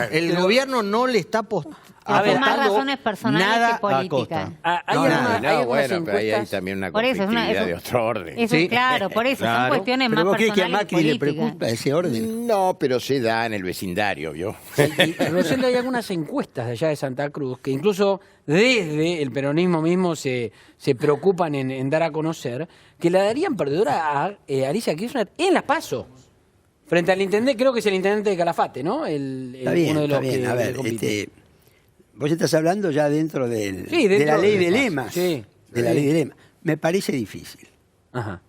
Speaker 5: el gobierno no le está
Speaker 4: Por más razones personales
Speaker 5: nada
Speaker 4: que políticas.
Speaker 3: Pero ahí hay también una
Speaker 4: Por eso,
Speaker 3: conflictividad de otro orden.
Speaker 4: Eso, claro, por eso, son cuestiones
Speaker 22: ¿Pero
Speaker 4: más
Speaker 22: vos crees que a
Speaker 4: personales y
Speaker 22: Macri le
Speaker 4: políticas.
Speaker 22: preocupa ese orden?
Speaker 3: No, pero se da en el vecindario, ¿vio?
Speaker 1: Rosendo, hay algunas encuestas de allá de Santa Cruz que incluso desde el peronismo mismo se preocupan en dar a conocer que la darían perdedora a Alicia Kirchner en las PASO. Frente al intendente, creo que es el intendente de Calafate, ¿no?
Speaker 22: Está bien, está bien. A ver, vos estás hablando ya dentro de la ley de lemas.
Speaker 1: Sí.
Speaker 22: De la ley de lemas. Me parece difícil.
Speaker 1: Ajá.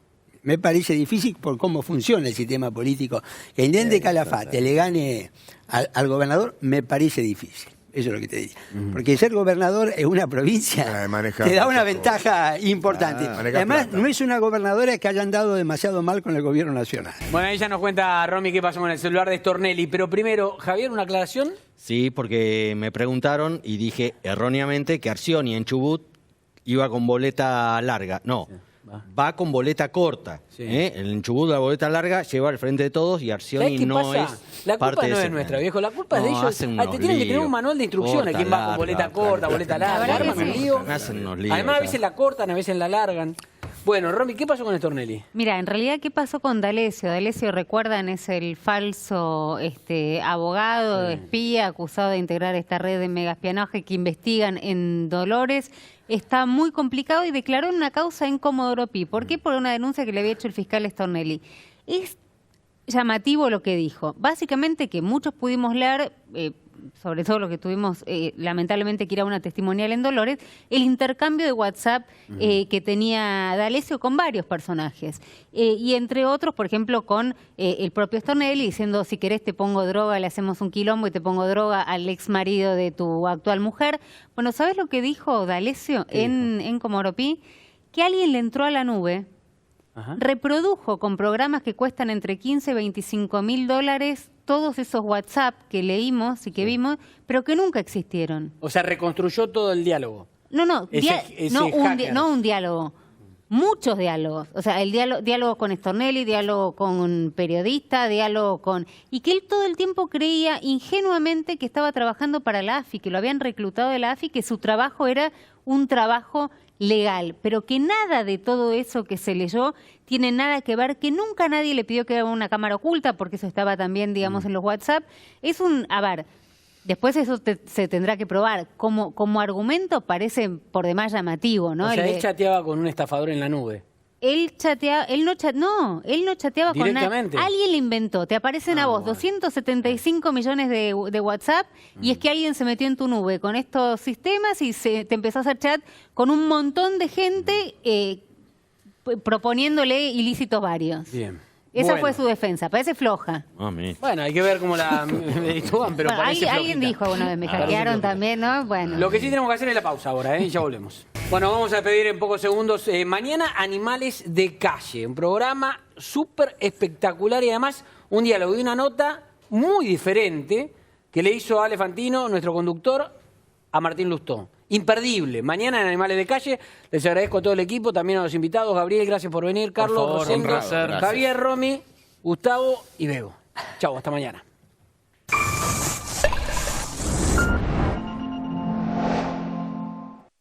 Speaker 22: Me parece difícil por cómo funciona el sistema político. Que el intendente de Calafate le gane al gobernador, me parece difícil. Eso es lo que te digo. Porque ser gobernador en una provincia te da una ventaja importante. Además, no es una gobernadora que haya andado demasiado mal con el gobierno nacional.
Speaker 1: Bueno, ahí ya nos cuenta Romy qué pasó con el celular de Stornelli. Pero primero, Javier, ¿una aclaración?
Speaker 5: Sí, porque me preguntaron y dije erróneamente que Arcioni en Chubut iba con boleta larga. No, va con boleta corta. El Chubut de la boleta larga lleva al frente de todos y Arcioni
Speaker 1: qué
Speaker 5: no
Speaker 1: pasa?
Speaker 5: es
Speaker 1: La
Speaker 5: parte
Speaker 1: culpa
Speaker 5: de
Speaker 1: no
Speaker 5: ese
Speaker 1: es nuestra,
Speaker 5: plan.
Speaker 1: viejo. La culpa es de
Speaker 5: No,
Speaker 1: ellos.
Speaker 5: hacen
Speaker 1: Te
Speaker 5: unos
Speaker 1: tienen que tener un
Speaker 5: líos.
Speaker 1: manual de instrucciones.
Speaker 5: Corta,
Speaker 1: ¿Quién va con
Speaker 5: larga,
Speaker 1: boleta corta, boleta
Speaker 4: La
Speaker 1: larga?
Speaker 4: verdad que
Speaker 1: Arman un
Speaker 4: sí.
Speaker 1: lío.
Speaker 5: Hacen unos líos,
Speaker 1: Además, a
Speaker 5: ya.
Speaker 1: veces la cortan, a veces la largan. Bueno, Romy, ¿qué pasó con Stornelli?
Speaker 4: Mira, en realidad, ¿qué pasó con D'Alessio? D'Alessio, recuerdan, es el falso abogado, espía, acusado de integrar esta red de megaespionaje que investigan en Dolores. Está muy complicado y declaró en una causa en Comodoro Pi. ¿Por qué? Por una denuncia que le había hecho el fiscal Stornelli. Es llamativo lo que dijo. Básicamente que muchos pudimos leer, sobre todo lo que tuvimos lamentablemente que ir a una testimonial en Dolores, el intercambio de WhatsApp que tenía D'Alessio con varios personajes. Y entre otros, por ejemplo, con el propio Stornelli diciendo, si querés te pongo droga, le hacemos un quilombo y te pongo droga al ex marido de tu actual mujer. Bueno, ¿sabés lo que dijo D'Alessio en Comodoro Pi? Que alguien le entró a la nube, reprodujo con programas que cuestan entre 15 y 25 mil dólares todos esos WhatsApp que leímos y que vimos, pero que nunca existieron.
Speaker 1: O sea, reconstruyó todo el diálogo.
Speaker 4: No, no,
Speaker 1: hacker.
Speaker 4: no un diálogo, muchos diálogos. O sea, el diálogo con Stornelli, diálogo con un periodista, diálogo con... Y que él todo el tiempo creía ingenuamente que estaba trabajando para la AFI, que lo habían reclutado de la AFI, que su trabajo era un trabajo legal, pero que nada de todo eso que se leyó tiene nada que ver, que nunca nadie le pidió que haga una cámara oculta, porque eso estaba también, digamos, en los WhatsApp. Es un... A ver, después eso se tendrá que probar. Como argumento parece por demás llamativo, ¿no?
Speaker 1: O sea, él chateaba con un estafador en la nube.
Speaker 4: Él chateaba, él no chateaba con nadie.
Speaker 1: Directamente.
Speaker 4: Alguien le inventó, te aparecen a vos 275 millones de WhatsApp y es que alguien se metió en tu nube con estos sistemas y te empezó a hacer chat con un montón de gente proponiéndole ilícitos varios.
Speaker 1: Bien.
Speaker 4: Esa fue su defensa, parece floja.
Speaker 1: Bueno, hay que ver cómo la editúan, pero
Speaker 4: Bueno,
Speaker 1: parece
Speaker 4: alguien
Speaker 1: flojita.
Speaker 4: dijo una vez, me
Speaker 1: Parece
Speaker 4: hackearon
Speaker 1: flojita.
Speaker 4: también, ¿no? Bueno.
Speaker 1: Lo que sí tenemos que hacer es la pausa ahora, y ya volvemos. Bueno, vamos a despedir en pocos segundos. Mañana, Animales de Calle, un programa súper espectacular y además un diálogo y una nota muy diferente que le hizo Ale Fantino, nuestro conductor, a Martín Lustó. Imperdible. Mañana en Animales de Calle. Les agradezco a todo el equipo, también a los invitados. Gabriel, gracias por venir. Carlos,
Speaker 6: favor,
Speaker 1: Rosendo,
Speaker 6: un placer.
Speaker 1: Javier, Romy, Gustavo y Bego. Chau, hasta mañana.